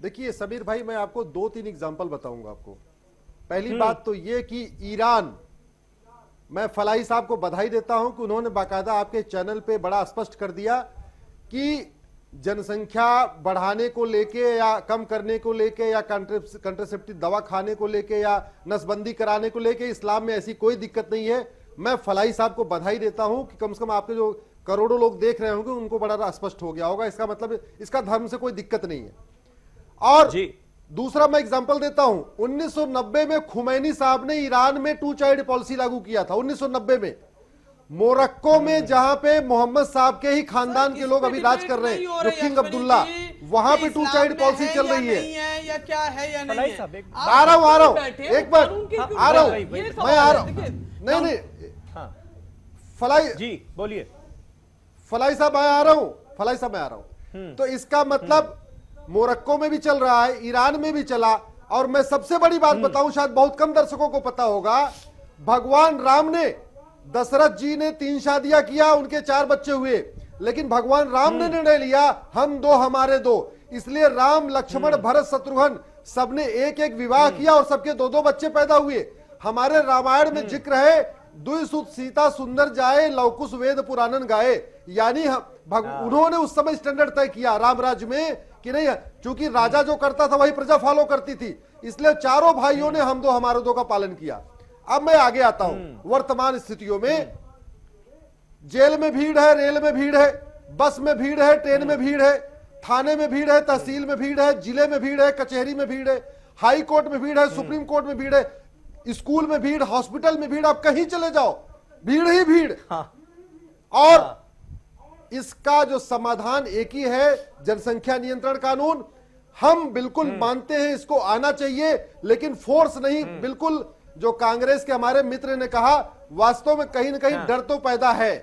E: देखिए समीर भाई, मैं आपको 2-3 एग्जांपल बताऊंगा आपको। पहली बात तो ये कि ईरान, मैं फलाई साहब को बधाई देता हूं कि उन्होंने बाकायदा आपके चैनल पे बड़ा स्पष्ट कर दिया कि जनसंख्या बढ़ाने को लेके या कम करने को लेके या कंट्रासेप्टिव दवा खाने को लेके या नसबंदी कराने को लेके इस्लाम में ऐसी कोई दिक्कत नहीं है। मैं फलाई साहब को बधाई देता हूं कि कम से कम आपके जो करोड़ों लोग देख रहे होंगे उनको बड़ा स्पष्ट हो गया होगा। इसका मतलब इसका धर्म से कोई दिक्कत नहीं है। और दूसरा मैं एग्जांपल देता हूं, 1990 में खुमैनी साहब ने ईरान में 2 चाइल्ड पॉलिसी लागू किया था 1990 में। मोरक्को में जहां पे मोहम्मद साहब के ही खानदान के लोग अभी राज कर रहे हैं, जो किंग अब्दुल्ला, वहां पे 2 चाइल्ड पॉलिसी चल रही है।
H: या क्या है या नहीं है,
E: आ रहा हूं एक बार आ रहा हूं मैं आ रहा हूं। नहीं फलाई
A: जी बोलिए।
E: फलाई साहब मैं आ रहा हूं। तो इसका मतलब मोरक्को में भी चल रहा है, ईरान में भी चला। और मैं सबसे बड़ी बात बताऊं, शायद बहुत कम दर्शकों को पता होगा, भगवान राम ने, दशरथ जी ने 3 शादियां किया, उनके 4 बच्चे हुए, लेकिन भगवान राम ने निर्णय लिया हम 2 हमारे 2। इसलिए राम लक्ष्मण भरत शत्रुघ्न सबने एक एक विवाह किया और सबके 2-2 बच्चे पैदा हुए। हमारे रामायण में जिक्र है, दुई सुत सीता सुंदर जाए, लवकुश वेद पुराणन गाए। यानी उन्होंने उस समय स्टैंडर्ड तय किया राम राज्य में कि नहीं, क्योंकि राजा जो करता था वही प्रजा फॉलो करती थी, इसलिए चारों भाइयों ने हम 2 हमारे 2 का पालन किया। अब मैं आगे आता हूं। वर्तमान स्थितियों में जेल में भीड़ है, रेल में भीड़ है, बस में भीड़ है, ट्रेन में भीड़ है, थाने में भीड़ है, तहसील में भीड़ है, जिले में भीड़ है, कचहरी में भीड़ है, हाई कोर्ट में भीड़ है, सुप्रीम कोर्ट में भीड़ है, स्कूल में भीड़, हॉस्पिटल में भीड़, आप कहीं चले जाओ भीड़ ही भीड़। और इसका जो समाधान एक ही है, जनसंख्या नियंत्रण कानून। हम बिल्कुल मानते हैं इसको आना चाहिए, लेकिन फोर्स नहीं। बिल्कुल जो कांग्रेस के हमारे मित्र ने कहा, वास्तव में कहीं ना कहीं डर तो पैदा है।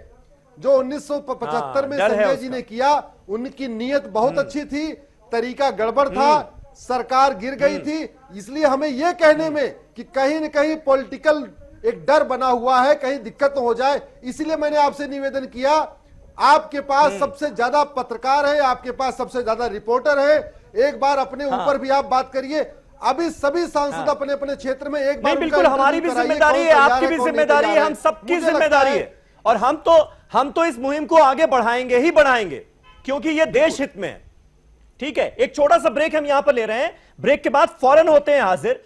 E: जो 1975 में संजय जी ने किया, उनकी नीयत बहुत अच्छी थी, तरीका गड़बड़ था, सरकार गिर गई थी। इसलिए हमें यह कहने में कि कहीं न कहीं पॉलिटिकल एक डर बना हुआ है, कहीं दिक्कत हो जाए। इसलिए मैंने आपसे निवेदन किया, आपके पास सबसे ज्यादा पत्रकार है, आपके पास सबसे ज्यादा रिपोर्टर है, एक बार अपने ऊपर भी आप बात करिए। अभी सभी सांसद अपने अपने क्षेत्र में एक बार,
A: बिल्कुल हमारी भी जिम्मेदारी है, आपकी भी जिम्मेदारी है, हम सबकी जिम्मेदारी है। और हम तो इस मुहिम को आगे बढ़ाएंगे ही बढ़ाएंगे, क्योंकि ये देश हित में है। ठीक है, एक छोटा सा ब्रेक हम यहां पर ले रहे हैं, ब्रेक के बाद फौरन होते हैं हाजिर।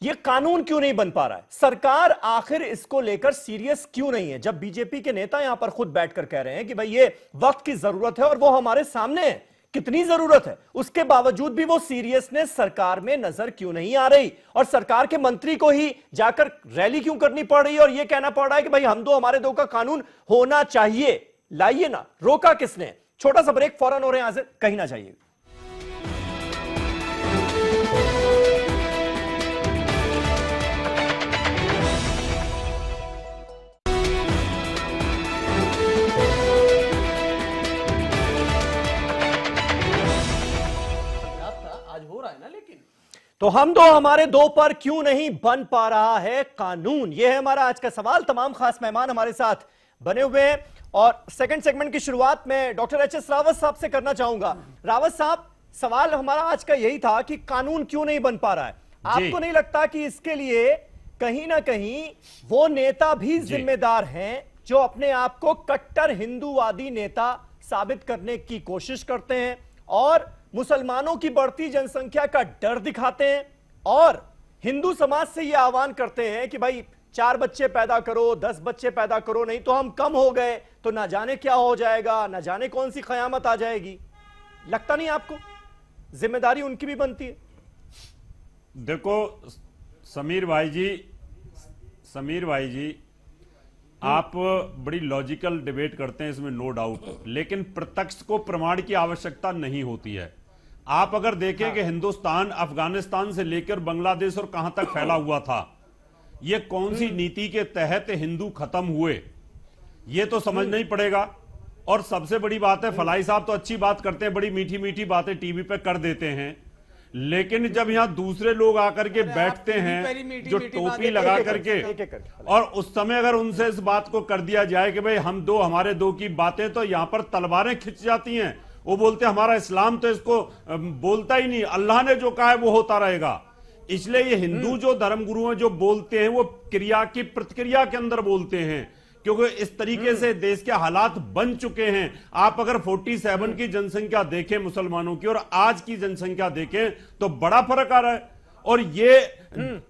A: ये कानून क्यों नहीं बन पा रहा है, सरकार आखिर इसको लेकर सीरियस क्यों नहीं है, जब बीजेपी के नेता यहां पर खुद बैठकर कह रहे हैं कि भाई ये वक्त की जरूरत है और वो हमारे सामने है, कितनी जरूरत है, उसके बावजूद भी वो सीरियसनेस सरकार में नजर क्यों नहीं आ रही, और सरकार के मंत्री को ही जाकर रैली क्यों करनी पड़ रही है और ये कहना पड़ रहा है कि भाई हम 2 हमारे 2 का कानून होना चाहिए। लाइए ना, रोका किसने। छोटा सा ब्रेक, फौरन हो रहे हैं हाजिर, कहीं ना जाइए। तो हम 2 हमारे 2 पर क्यों नहीं बन पा रहा है कानून, यह है हमारा आज का सवाल। तमाम खास मेहमान हमारे साथ बने हुए हैं और सेकंड सेगमेंट की शुरुआत में डॉक्टर एच.एस. रावत साहब से करना चाहूंगा। रावत साहब, सवाल हमारा आज का यही था कि कानून क्यों नहीं बन पा रहा है। आपको नहीं लगता कि इसके लिए कहीं ना कहीं वो नेता भी जिम्मेदार हैं जो अपने आप को कट्टर हिंदूवादी नेता साबित करने की कोशिश करते हैं और मुसलमानों की बढ़ती जनसंख्या का डर दिखाते हैं और हिंदू समाज से यह आह्वान करते हैं कि भाई 4 बच्चे पैदा करो, 10 बच्चे पैदा करो, नहीं तो हम कम हो गए तो ना जाने क्या हो जाएगा, ना जाने कौन सी कयामत आ जाएगी। लगता नहीं आपको जिम्मेदारी उनकी भी बनती है?
G: देखो समीर भाई जी आप बड़ी लॉजिकल डिबेट करते हैं, इसमें नो डाउट, लेकिन प्रत्यक्ष को प्रमाण की आवश्यकता नहीं होती है। आप अगर देखें कि हिंदुस्तान अफगानिस्तान से लेकर बांग्लादेश और कहां तक फैला हुआ था, ये कौन सी नीति के तहत हिंदू खत्म हुए, ये तो समझना ही पड़ेगा। और सबसे बड़ी बात है, फलाई साहब तो अच्छी बात करते हैं, बड़ी मीठी मीठी बातें टीवी पे कर देते हैं, लेकिन जब यहां दूसरे लोग आकर के बैठते हैं जो टोपी लगा करके, और उस समय अगर उनसे इस बात को कर दिया जाए कि भाई हम 2 हमारे 2 की बातें, तो यहां पर तलवारें खिंच जाती हैं। वो बोलते हैं हमारा इस्लाम तो इसको बोलता ही नहीं, अल्लाह ने जो कहा है वो होता रहेगा। इसलिए ये हिंदू जो धर्मगुरु हैं जो बोलते हैं वो क्रिया की प्रतिक्रिया के अंदर बोलते हैं, क्योंकि इस तरीके से देश के हालात बन चुके हैं। आप अगर 47 की जनसंख्या देखें मुसलमानों की और आज की जनसंख्या देखें तो बड़ा फर्क आ रहा है। और ये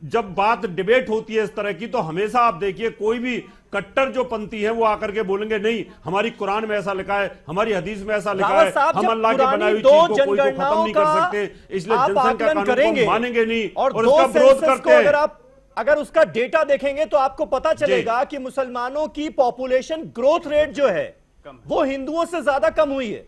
G: जब बात डिबेट होती है इस तरह की, तो हमेशा आप देखिए कोई भी कट्टर जो पंथी है वो आकर के बोलेंगे नहीं हमारी कुरान में ऐसा लिखा है, हमारी हदीस में ऐसा लिखा है, हम अल्लाह की बनाई हुई चीज को कोई को खत्म नहीं कर सकते, इसलिए जनसंख्या कानून को मानेंगे नहीं और इसका विरोध करते हैं।
A: अगर उसका डेटा देखेंगे तो आपको पता चलेगा कि मुसलमानों की पॉपुलेशन ग्रोथ रेट जो है वो हिंदुओं से ज्यादा कम हुई है।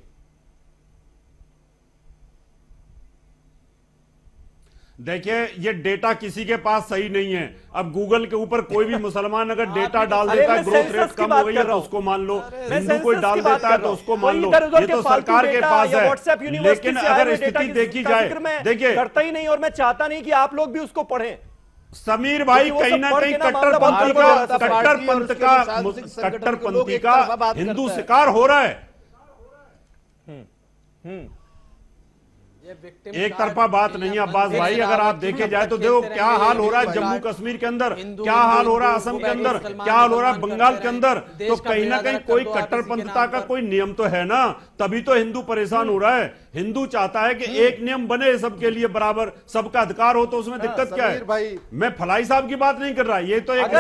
G: देखिए ये डेटा किसी के पास सही नहीं है। अब गूगल के ऊपर कोई भी मुसलमान अगर डेटा डाल देता है ग्रोथ रेट कम हो गई है तो उसको मान लो, हिंदू कोई डाल देता है तो उसको मान लो, ये तो सरकार के पास है। लेकिन अगर स्थिति देखी जाए, देखिए
A: करता ही नहीं और मैं चाहता नहीं कि आप लोग भी उसको पढ़ें।
G: समीर भाई कहीं ना कहीं कट्टरपंथी का हिंदू शिकार हो रहा है। एक तरफा बात नहीं है अब्बास भाई, अगर आप देखे जाए तो देखो क्या हाल हो रहा है जम्मू कश्मीर के अंदर, क्या हाल हो रहा है असम के अंदर, क्या हाल हो रहा है बंगाल के अंदर। तो कहीं ना कहीं कोई कट्टरपंथता का कोई नियम तो है ना, तभी तो हिंदू परेशान हो रहा है। हिंदू चाहता है कि एक नियम बने सबके लिए बराबर, सबका अधिकार हो, तो उसमें दिक्कत क्या है। मैं फलाही साहब की बात नहीं कर रहा, ये तो एक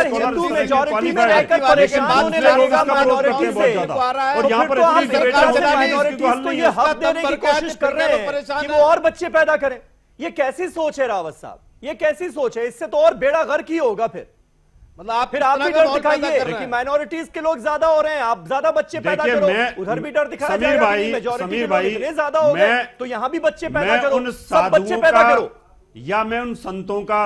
A: और बच्चे पैदा करें। ये कैसी सोच है रावत साहब, ये कैसी सोच है? इससे तो और बेड़ा गर्क ही होगा। फिर मतलब फिर आप भी डर दिखाइए कि माइनॉरिटीज के लोग ज्यादा हो रहे हैं, आप ज्यादा बच्चे पैदा करो, उधर भी डर दिखाया जाएगा कि मेजॉरिटी इतने ज्यादा हो गए तो यहां भी बच्चे पैदा करो, सब बच्चे पैदा करो।
G: या मैं उन संतों का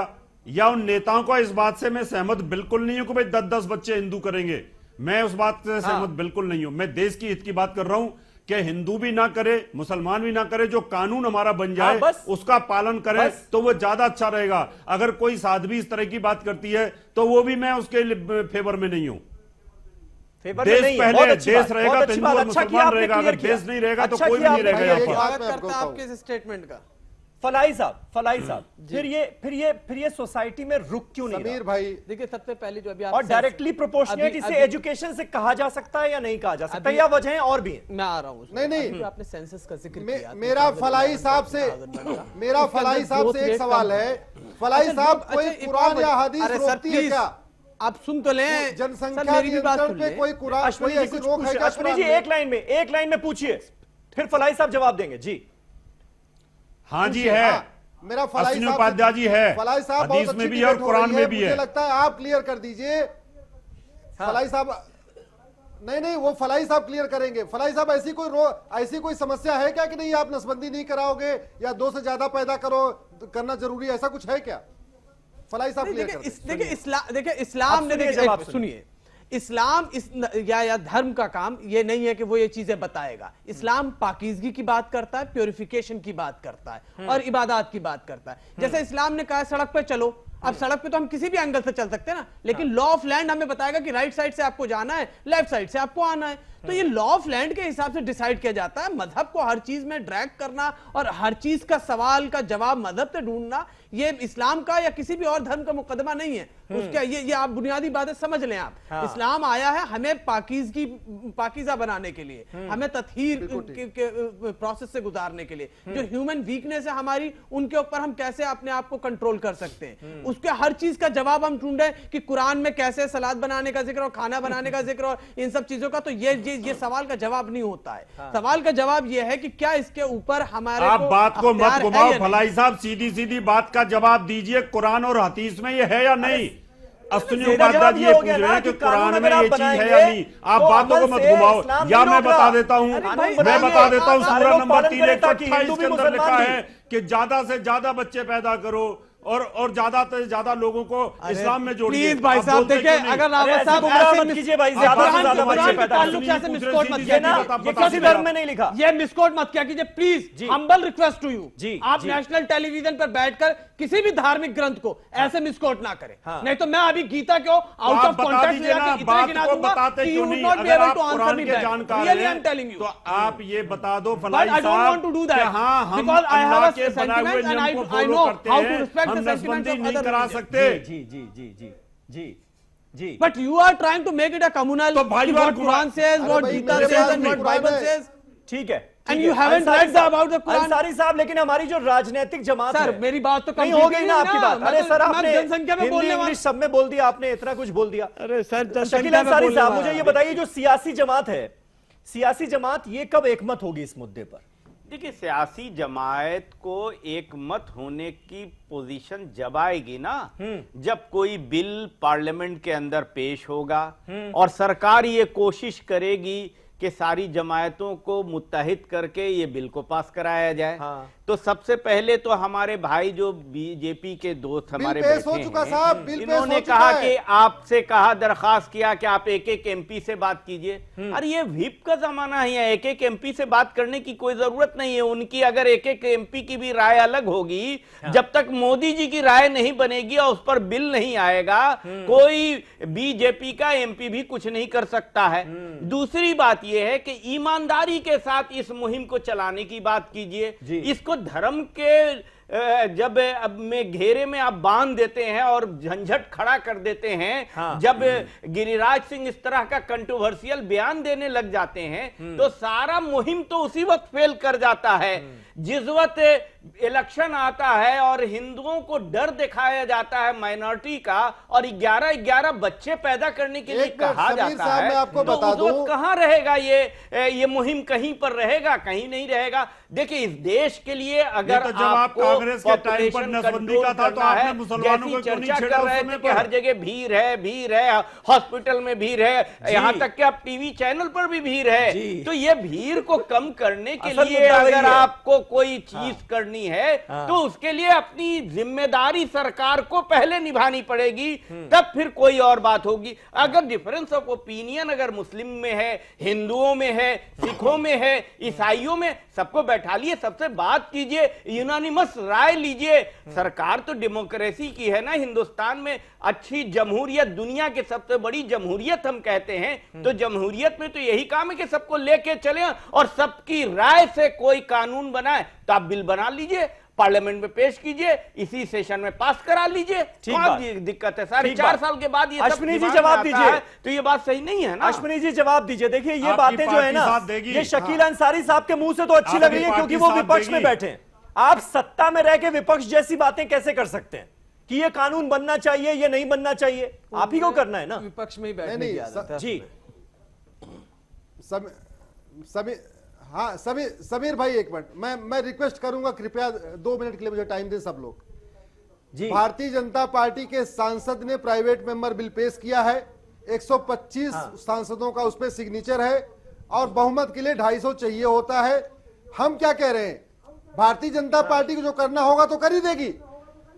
G: या उन नेताओं का इस बात से मैं सहमत बिल्कुल नहीं हूं कि भाई 10-10 बच्चे हिंदू करेंगे, मैं उस बात से सहमत बिल्कुल नहीं हूं। मैं देश की हित की बात कर रहा हूं कि हिंदू भी ना करे, मुसलमान भी ना करे, जो कानून हमारा बन जाए उसका पालन करे तो वो ज्यादा अच्छा रहेगा। अगर कोई साध्वी इस तरह की बात करती है तो वो भी मैं उसके फेवर में नहीं हूं। देश पहले, देश रहेगा तो हिंदू और मुसलमान रहेगा, अगर देश नहीं रहेगा तो कोई भी नहीं रहेगा यहाँ पर।
H: आपके इस स्टेटमेंट का
A: फलाई साहब फिर ये सोसाइटी में रुक क्यों नहीं?
H: समीर भाई देखिए, सबसे पहले जो अभी
A: और डायरेक्टली प्रोपोर्शनेट इसे एजुकेशन से कहा जा सकता है या नहीं कहा जा सकता, या वजह और भी है?
H: मैं आ रहा हूँ।
E: नहीं
H: आपने सेंसस का जिक्र किया,
E: मेरा फलाई साहब से एक सवाल है। फलाई साहब कोई कुरान या हदीस रोकती है क्या?
H: आप सुन तो लें,
E: जनसंख्या नियंत्रण पे कोई कुरान कोई ऐसी रोक है क्या?
A: अश्विनी जी एक लाइन में पूछिए, फिर फलाई साहब जवाब देंगे। जी
G: हाँ जी है,
E: मेरा फलाई साहब
G: उपाध्याय जी है,
E: फलाई साहब
G: हदीस में भी और कुरान में भी है।
E: मुझे लगता है आप क्लियर कर दीजिए। फलाई साहब नहीं वो फलाई साहब क्लियर करेंगे। फलाई साहब ऐसी कोई समस्या है क्या कि नहीं आप नसबंदी नहीं कराओगे या 2 से ज्यादा पैदा करना जरूरी है, ऐसा कुछ है क्या? फलाई साहब क्लियर कर।
H: देखिए इस्लाम ने, सुनिए, इस्लाम या धर्म का काम ये नहीं है कि वो ये चीजें बताएगा। इस्लाम पाकीज़गी की बात करता है, प्योरिफिकेशन की बात करता है और इबादत की बात करता है। जैसे इस्लाम ने कहा सड़क पे चलो, अब सड़क पे तो हम किसी भी एंगल से चल सकते हैं ना, लेकिन लॉ ऑफ लैंड हमें बताएगा कि राइट साइड से आपको जाना है, लेफ्ट साइड से आपको आना है। तो ये लॉ ऑफ लैंड के हिसाब से डिसाइड किया जाता है। मजहब को हर चीज में ड्रैग करना और हर चीज का सवाल का जवाब मजहब से ढूंढना, ये इस्लाम का या किसी भी और धर्म का मुकदमा नहीं है। उसका ये आप बुनियादी बातें समझ लें आप। इस्लाम आया है हमें पाकीज़ा बनाने के लिए, हमें तत्हीर के प्रोसेस से गुजारने के लिए। जो ह्यूमन वीकनेस है हमारी, उनके ऊपर हम कैसे अपने आप को कंट्रोल कर सकते हैं, उसके हर चीज का जवाब हम ढूंढे कि कुरान में कैसे सलाद बनाने का जिक्र और खाना बनाने का जिक्र और इन सब चीजों का। तो ये सवाल का जवाब नहीं होता है। सवाल का जवाब ये है कि क्या इसके ऊपर हमारे
G: आप बात को मत घुमाओ फलाई साहब, सीधी बात का जवाब दीजिए, कुरान और हदीस में ये है या नहीं? अश्विनी उपाध्याय जी ये पूछ रहे हैं कि कुरान में ये चीज है या नहीं। आप बातों को मत घुमाओ, या मैं बता देता हूँ सूरह नंबर 328 के अंदर लिखा है कि ज्यादा से ज्यादा बच्चे पैदा करो और ज्यादा से ज्यादा लोगों को इस्लाम में जोड़िए।
H: प्लीज भाई साहब देखिए, अगर रावत साहब ऐसे
A: कीजिए भाई, ज्यादा से ज्यादा बच्चे पैदा
H: मिसकोट मत कीजिए ना,
A: ये किसी धर्म में नहीं लिखा,
H: ये मिसकोट मत किया कीजिए please. Humble request to you, आप नेशनल टेलीविजन पर बैठकर किसी भी धार्मिक ग्रंथ को ऐसे मिसकोट ना करें, नहीं तो मैं अभी गीता को आउट ऑफ कॉन्टेक्स्ट इतना गिना दूंगा कि you would not be able to answer me back. Really I am telling you.
G: तो आप ये बता दो फलाई साहब,
H: I don't want to do that because I have a sentiment and I know how to respect the sentiments of
G: नहीं करा सकते।
H: जी but you are trying to make it a communal,
G: तो भाई
H: what Quran says, what Gita says and what Bible says.
A: ठीक है,
H: and you haven't read about the Quran.
A: Ansari साहब, लेकिन हमारी जो राजनीतिक जमात
H: सर,
A: है,
H: मेरी बात तो
A: नहीं हो गई ना आपकी बात। अरे सर, आपने
H: जनसंख्या में बोलने
A: इंग्लिश सब में बोल दिया, आपने इतना कुछ बोल दिया।
H: अरे सर,
A: शकील अंसारी साहब, मुझे ये बताइए, जो सियासी जमात है, सियासी जमात ये कब एकमत होगी इस मुद्दे पर?
F: देखिए, सियासी जमात को एक मत होने की पोजीशन जब आएगी ना, जब कोई बिल पार्लियामेंट के अंदर पेश होगा और सरकार ये कोशिश करेगी कि सारी जमायतों को मुत्तहिद करके ये बिल को पास कराया जाए।
A: हाँ।
F: तो सबसे पहले तो हमारे भाई जो बीजेपी के दोस्त हमारे बैठे हैं, इन्होंने कहा कि आपसे कहा, दरखास्त किया कि आप एक एक एमपी से बात कीजिए। अरे ये व्हिप का जमाना है, एक एक एमपी से बात करने की कोई जरूरत नहीं है। उनकी अगर एक एक एमपी की भी राय अलग होगी, जब तक मोदी जी की राय नहीं बनेगी और उस पर बिल नहीं आएगा, कोई बीजेपी का एमपी भी कुछ नहीं कर सकता है। दूसरी बात यह है कि ईमानदारी के साथ इस मुहिम को चलाने की बात कीजिए। इसको धर्म के जब अब में घेरे में आप बांध देते हैं और झंझट खड़ा कर देते हैं, हाँ। जब गिरिराज सिंह इस तरह का कंट्रोवर्शियल बयान देने लग जाते हैं, तो सारा मुहिम तो उसी वक्त फेल कर जाता है। जिस वक्त इलेक्शन आता है और हिंदुओं को डर दिखाया जाता है माइनॉरिटी का, और 11-11 बच्चे पैदा करने के लिए कहा जाता है,
E: आपको
F: तो उस वक्त कहां रहेगा ये मुहिम? कहीं पर रहेगा, कहीं नहीं रहेगा। देखिए, इस देश के लिए अगर
G: तो जब आप कांग्रेस के टाइम पर नसबंदी का था, तो आपने मुसलमानों को क्यों नहीं छेड़ा?
F: कर रहे थे कि हर जगह भीड़ है, हॉस्पिटल में भीड़ है, यहाँ तक कि अब टीवी चैनल पर भी भीड़ है। तो ये भीड़ को कम करने के लिए अगर आपको कोई चीज करनी है, तो उसके लिए अपनी जिम्मेदारी सरकार को पहले निभानी पड़ेगी, तब फिर कोई और बात होगी। अगर डिफरेंस ऑफ ओपिनियन अगर मुस्लिम में है, हिंदुओं में है, सिखों में है, ईसाइयों में, सबको बैठा लिए, सबसे बात कीजिए, यूनानिमस राय लीजिए। सरकार तो डेमोक्रेसी की है ना हिंदुस्तान में, अच्छी जमहूरियत, दुनिया की सबसे बड़ी जमहूरियत हम कहते हैं। तो जमहूरियत में तो यही काम है कि सबको लेके चले और सबकी राय से कोई कानून बनाए। तो आप बिल बना लीजिए, पार्लियामेंट में पेश कीजिए, इसी सेशन में पास करा लीजिए। दिक्कत है? साढ़े 4 साल के बाद ये
A: अश्विनी जी जवाब दीजिए।
F: तो ये बात सही नहीं है ना?
A: अश्विनी जी जवाब दीजिए। देखिए, ये बातें जो है ना, ये शकील अंसारी साहब के मुंह से तो अच्छी लग रही है क्योंकि वो विपक्ष में बैठे हैं। आप सत्ता में रह के विपक्ष जैसी बातें कैसे कर सकते हैं कि ये कानून बनना चाहिए, ये नहीं बनना चाहिए? आप ही को करना है ना,
H: विपक्ष में ही बैठने की आदत है।
A: जी
E: हाँ समीर भाई, एक मिनट, मैं रिक्वेस्ट करूंगा, कृपया 2 मिनट के लिए मुझे टाइम दें सब लोग जी। भारतीय जनता पार्टी के सांसद ने प्राइवेट मेंबर बिल पेश किया है, 125 सांसदों का उस पर सिग्नेचर है और बहुमत के लिए 250 चाहिए होता है। हम क्या कह रहे हैं, भारतीय जनता पार्टी को जो करना होगा तो कर ही देगी,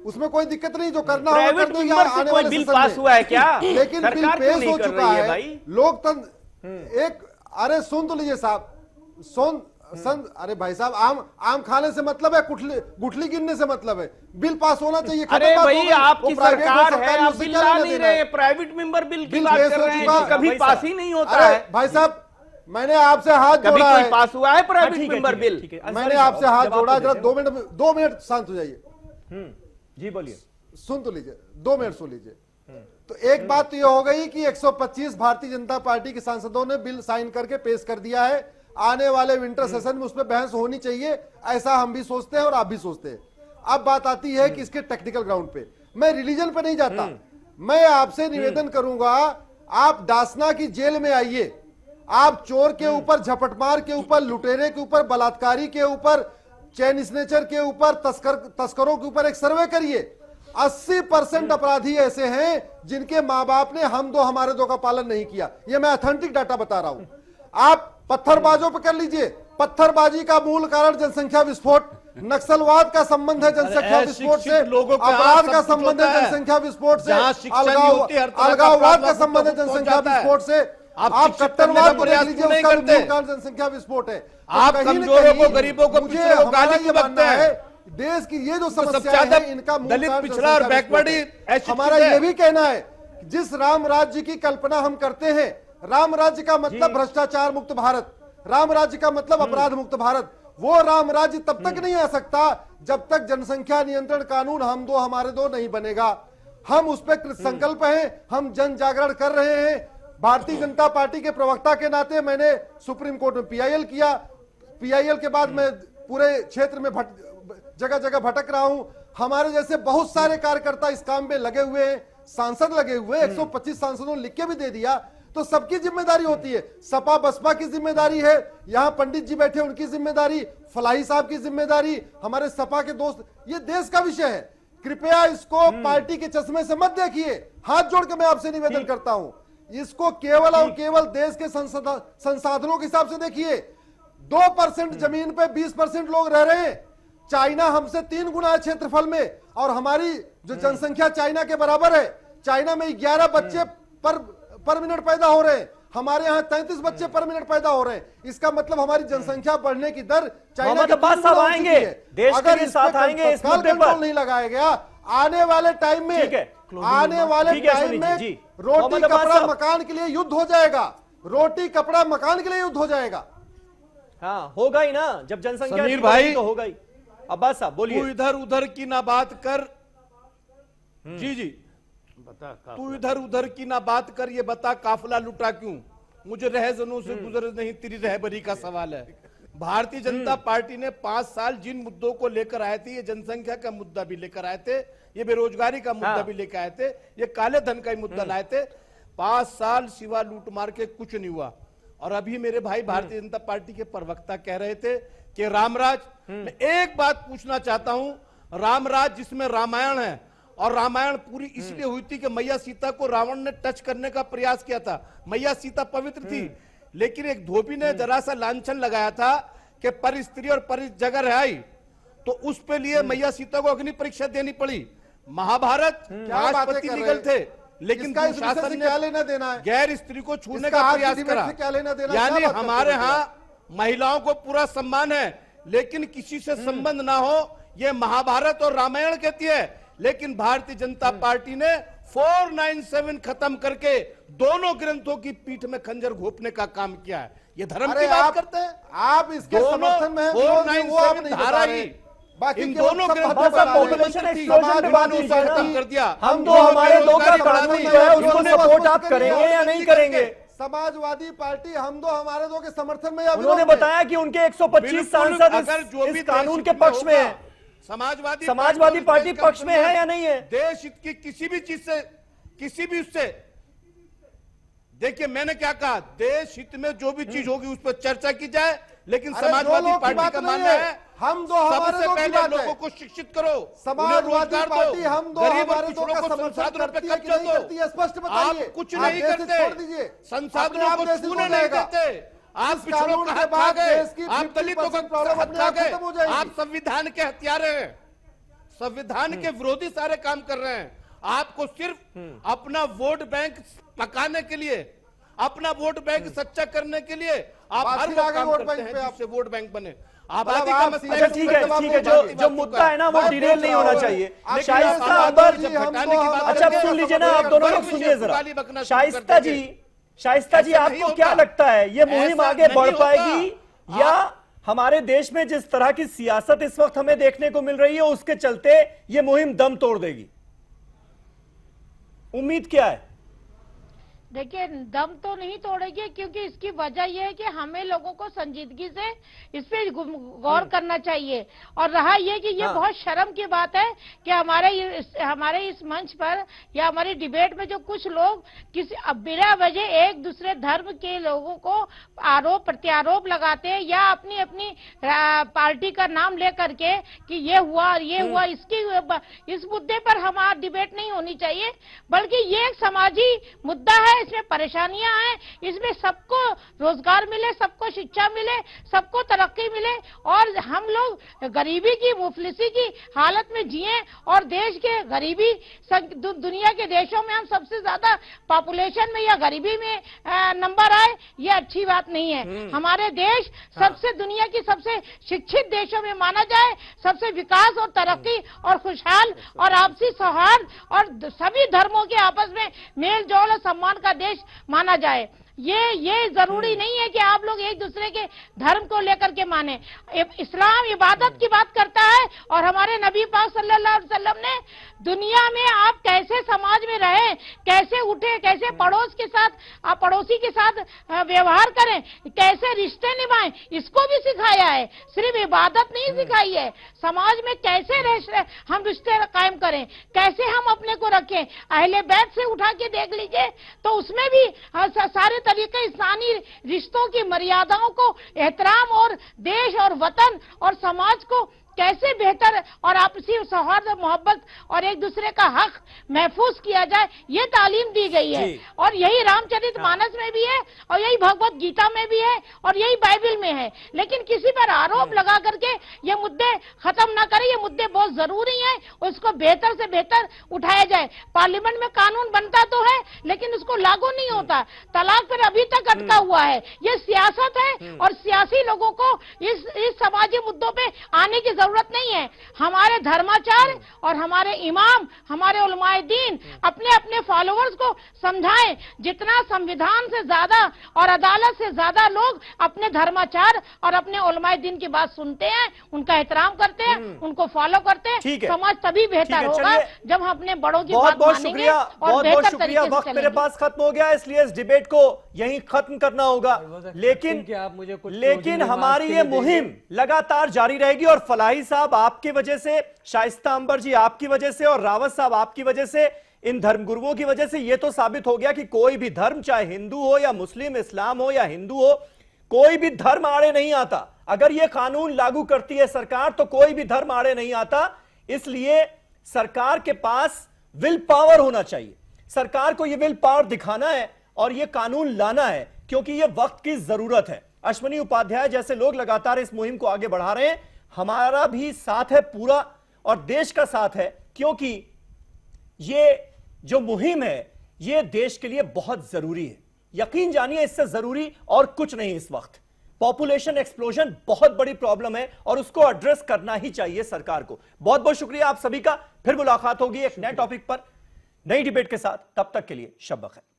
E: उसमें कोई दिक्कत नहीं, जो करना होगा कर देगी आने वाले
F: बिल पास हुआ है क्या?
E: लेकिन बिल पेश हो चुका है। लोकतंत्र एक, अरे सुन तो लीजिए साहब, अरे भाई साहब, आम खाने से मतलब है, गुठली गिनने से मतलब है, बिल पास होना चाहिए।
F: अरे भाई, आपकी सरकार है, आप बिल ला नहीं रहे, प्राइवेट मेंबर बिल की बात कर रहे हैं, कभी पास ही नहीं होता है।
E: भाई साहब, मैंने आपसे हाथ जोड़ा है,
F: पास हुआ है प्राइवेट मेंबर बिल?
E: मैंने आपसे हाथ जोड़ा, जरा 2 मिनट शांत हो जाइए।
A: जी बोलिए,
E: सुन तो लीजिए, 2 मिनट सुन लीजिए। तो एक बात तो यह हो गई कि 125 भारतीय जनता पार्टी के सांसदों ने बिल साइन करके पेश कर दिया है। आने वाले विंटर सेशन में उस पर बहस होनी चाहिए, ऐसा हम भी सोचते हैं और आप भी सोचते हैं। अब बात आती है कि इसके टेक्निकल ग्राउंड पे, मैं रिलीजन पे नहीं जाता, मैं आपसे निवेदन करूंगा, आप दासना की जेल में आइए, आप चोर के ऊपर, झपटमार के ऊपर, लुटेरे के ऊपर, बलात्कारी के ऊपर, चैन स्नेचर के ऊपर, तस्करों के ऊपर एक सर्वे करिए। 80% अपराधी ऐसे हैं जिनके मां बाप ने हम दो हमारे दो का पालन नहीं किया। ये मैं ऑथेंटिक डाटा बता रहा हूं। आप पत्थरबाजों पर कर लीजिए, पत्थरबाजी का मूल कारण जनसंख्या विस्फोट, नक्सलवाद का संबंध है जनसंख्या विस्फोट से, अपराध का संबंध है जनसंख्या विस्फोट से, अलगाववाद का संबंध है जनसंख्या विस्फोट से, आप कट्टरवाद को देख लीजिए, उसका मूल कारण जनसंख्या विस्फोट है।
J: आप कमजोरों को, गरीबों को,
E: मुझे गाली के बकते हैं। देश की ये जो समस्या है, इनका
J: दलित, पिछड़ा और बैकवर्ड,
E: हमारा ये भी कहना है, जिस राम राज्य की कल्पना हम करते हैं, राम राज्य का मतलब भ्रष्टाचार मुक्त भारत, राम राज्य का मतलब अपराध मुक्त भारत, वो राम राज्य तब तक नहीं आ सकता जब तक जनसंख्या नियंत्रण कानून हम दो हमारे दो नहीं बनेगा। हम उस पर संकल्प हैं, हम जन जागरण कर रहे हैं। भारतीय जनता पार्टी के प्रवक्ता के नाते मैंने सुप्रीम कोर्ट में PIL किया, पीआईएल के बाद मैं पूरे क्षेत्र में जगह जगह भटक रहा हूं। हमारे जैसे बहुत सारे कार्यकर्ता इस काम में लगे हुए हैं, सांसद लगे हुए, 125 सांसदों लिख के भी दे दिया, तो सबकी जिम्मेदारी होती है। सपा बसपा की जिम्मेदारी है, यहाँ पंडित जी बैठे उनकी जिम्मेदारी, फलाही साहब की जिम्मेदारी, हमारे सपा के दोस्त, ये देश का विषय है। कृपया इसको पार्टी के चश्मे से मत देखिए, हाथ जोड़ के मैं आपसे निवेदन करता हूं। इसको केवल और केवल देश के संसाधनों के हिसाब से देखिए। 2% जमीन पे 20% लोग रह रहे हैं। चाइना हमसे 3 गुना है क्षेत्रफल में, और हमारी जो जनसंख्या चाइना के बराबर है। चाइना में 11 बच्चे पर मिनट पैदा हो रहे हैं, हमारे यहाँ 33 बच्चे पर मिनट पैदा हो रहे हैं। इसका मतलब हमारी जनसंख्या बढ़ने की दर चाइना के
A: अब्बास साहब आएंगे, देश के साथ आएंगे इस मुद्दे पर।
E: नहीं लगाया गया, आने वाले टाइम में रोटी कपड़ा मकान के लिए युद्ध हो जाएगा। रोटी कपड़ा मकान के लिए युद्ध हो जाएगा।
A: हाँ, होगा ही ना, जब जनसंख्या
J: समीर भाई
A: तो होगा ही। अब्बास साहब बोलिए।
J: तू इधर उधर की ना बात कर। जी बता, तू इधर उधर की ना बात कर, ये बता काफिला लुटा क्यों? मुझे रहजनों से गुजर नहीं, तेरी रहबरी का सवाल है। भारतीय जनता पार्टी ने 5 साल जिन मुद्दों को लेकर आए थे, ये जनसंख्या का मुद्दा भी लेकर आए थे, ये बेरोजगारी का मुद्दा भी लेकर आए थे, ये काले धन का ही मुद्दा लाए थे। 5 साल सिवा लूट मार के कुछ नहीं हुआ। और अभी मेरे भाई भारतीय जनता पार्टी के प्रवक्ता कह रहे थे कि रामराज, मैं एक बात पूछना चाहता हूं, रामराज जिसमें रामायण है, और रामायण पूरी इसलिए हुई थी कि मैया सीता को रावण ने टच करने का प्रयास किया था। मैया सीता पवित्र थी, लेकिन एक धोबी ने जरा सा लांछन लगाया था कि पर स्त्री और पर जगह रहाई, तो उस पे लिए मैया सीता को अग्नि परीक्षा देनी पड़ी। महाभारत राष्ट्रपति लीगल थे, लेकिन शासन ने क्या लेना देना है, गैर स्त्री को छूने का प्रयास करा। क्या लेना देना, यानी हमारे यहाँ महिलाओं को पूरा सम्मान है, लेकिन किसी से संबंध ना हो, ये महाभारत और रामायण कहती है। लेकिन भारतीय जनता पार्टी ने 497 खत्म करके दोनों ग्रंथों की पीठ में खंजर घोंपने का काम किया है। ये धर्म की बात करते हैं
E: आप, इसके समर्थन में
J: 497 धारा ही इन दोनों ग्रंथों का
A: पॉपुलेशन एक्सप्लोजन पे बात खत्म कर दिया। हम तो हमारे 2 का कानून जो है उसको सपोर्ट आप करेंगे या नहीं करेंगे?
E: समाजवादी पार्टी हम दो हमारे 2 के समर्थन में,
A: उन्होंने बताया कि उनके 125 सांसद इस कानून के पक्ष में है। समाजवादी पार्टी पक्ष में है या नहीं है?
J: देश हित की किसी भी चीज से, किसी भी उससे, देखिए मैंने क्या कहा, देश हित में जो भी चीज होगी उस पर चर्चा की जाए, लेकिन समाजवादी पार्टी का मानना है
E: हम दो
J: सबसे पहले लोगों को शिक्षित करो,
E: समाजवादी पार्टी हम दो
J: गरीब और पिछड़ों को संसाधनों पर कब्जा दो।
E: स्पष्ट बताइए,
J: आप कुछ नहीं करते, संसाधनों को छूने नहीं देते, आप पिछड़ों का हाथ खा गए, आप दलितों का हाथ खा गए, आप संविधान के हत्यारे हैं, संविधान के विरोधी सारे काम कर रहे हैं। आपको सिर्फ अपना वोट बैंक पकाने के लिए, अपना वोट बैंक सच्चा करने के लिए आप हर वो काम करते हैं जिससे वोट बैंक बने। आबादी का मसला,
A: अच्छा ठीक है, जो मुद्दा है ना वो डिटेल नहीं होना चाहिए। शाइस्ता अंबर, अच्छा सुन लीजिए ना, आप दोनों लोग सुनिए जरा। शाइस्ता जी आपको क्या लगता है, ये मुहिम आगे बढ़ पाएगी या हमारे देश में जिस तरह की सियासत इस वक्त हमें देखने को मिल रही है उसके चलते ये मुहिम दम तोड़ देगी? उम्मीद क्या है?
I: देखिए, दम तो नहीं तोड़ेगी, क्योंकि इसकी वजह यह है कि हमें लोगों को संजीदगी से इस पे गौर करना चाहिए। और रहा यह कि ये बहुत शर्म की बात है कि हमारे इस मंच पर या हमारी डिबेट में जो कुछ लोग किसी बिना वजह एक दूसरे धर्म के लोगों को आरोप प्रत्यारोप लगाते हैं, या अपनी अपनी पार्टी का नाम ले करके कि ये हुआ और ये हुआ, इस मुद्दे पर हमारी डिबेट नहीं होनी चाहिए, बल्कि ये एक समाजी मुद्दा है। इसमें परेशानियां हैं, इसमें सबको रोजगार मिले, सबको शिक्षा मिले, सबको तरक्की मिले, और हम लोग गरीबी की, मुफलिसी की हालत में जिए, और देश के गरीबी दुनिया के देशों में हम सबसे ज्यादा पॉपुलेशन में या गरीबी में नंबर आए, ये अच्छी बात नहीं है। हमारे देश सबसे दुनिया की सबसे शिक्षित देशों में माना जाए, सबसे विकास और तरक्की और खुशहाल और आपसी सौहार्द और सभी धर्मों के आपस में मेल जोल और सम्मान का देश माना जाए। ये जरूरी नहीं है कि आप लोग एक दूसरे के धर्म को लेकर के माने। इस्लाम इबादत की बात करता है और हमारे नबी पाक सल्लल्लाहु अलैहि वसल्लम ने दुनिया में आप कैसे समाज में रहे, कैसे उठे, कैसे पड़ोस के साथ, आप पड़ोसी के साथ व्यवहार करें, कैसे रिश्ते निभाएं, इसको भी सिखाया है। सिर्फ इबादत नहीं सिखाई है, समाज में कैसे हम रिश्ते कायम करें, कैसे हम अपने को रखें। अहले बैत से उठा के देख लीजिए तो उसमें भी सारे तरीके इंसानी रिश्तों की मर्यादाओं को एहतराम और देश और वतन और समाज को कैसे बेहतर और आपसी सौहार्द मोहब्बत और एक दूसरे का हक महफूज किया जाए, ये तालीम दी गई है। और यही रामचरितमानस में भी है और यही भगवत गीता में भी है और यही बाइबल में है। लेकिन किसी पर आरोप लगा करके ये मुद्दे खत्म ना करें, ये मुद्दे बहुत जरूरी हैं, उसको बेहतर से बेहतर उठाया जाए। पार्लियामेंट में कानून बनता तो है लेकिन उसको लागू नहीं होता, तलाक पर अभी तक अटका हुआ है। ये सियासत है और सियासी लोगों को इस समाजी मुद्दों पे आने की जरूरत नहीं है। हमारे धर्माचार्य और हमारे इमाम, हमारे उलमाए दीन अपने अपने फॉलोअर्स को समझाएं। जितना संविधान से ज्यादा और अदालत से ज्यादा लोग अपने धर्माचार्य और अपने उलमाए दीन की बात सुनते हैं, उनका एहतराम करते हैं, उनको फॉलो करते हैं, समाज तभी बेहतर होगा जब हम अपने बड़ों की बात मानेंगे और बेहतर तरीके से
A: वक्त मेरे पास खत्म हो गया, इसलिए इस डिबेट को यहीं खत्म करना होगा। लेकिन हमारी ये मुहिम लगातार जारी रहेगी और फलाही साहब आपकी वजह से, शाइस्ता अंबर जी आपकी वजह से और रावत साहब आपकी वजह से, इन धर्मगुरुओं की वजह से यह तो साबित हो गया कि कोई भी धर्म, चाहे हिंदू हो या मुस्लिम, इस्लाम हो या हिंदू हो, कोई भी धर्म आड़े नहीं आता। अगर यह कानून लागू करती है सरकार तो कोई भी धर्म आड़े नहीं आता। इसलिए सरकार के पास विल पावर होना चाहिए, सरकार को यह विल पावर दिखाना है और यह कानून लाना है, क्योंकि यह वक्त की जरूरत है। अश्विनी उपाध्याय जैसे लोग लगातार इस मुहिम को आगे बढ़ा रहे हैं, हमारा भी साथ है पूरा और देश का साथ है, क्योंकि ये जो मुहिम है ये देश के लिए बहुत जरूरी है। यकीन जानिए इससे जरूरी और कुछ नहीं। इस वक्त पॉपुलेशन एक्सप्लोजन बहुत बड़ी प्रॉब्लम है और उसको एड्रेस करना ही चाहिए सरकार को। बहुत बहुत शुक्रिया आप सभी का। फिर मुलाकात होगी एक नए टॉपिक पर, नई डिबेट के साथ। तब तक के लिए शब बखैर।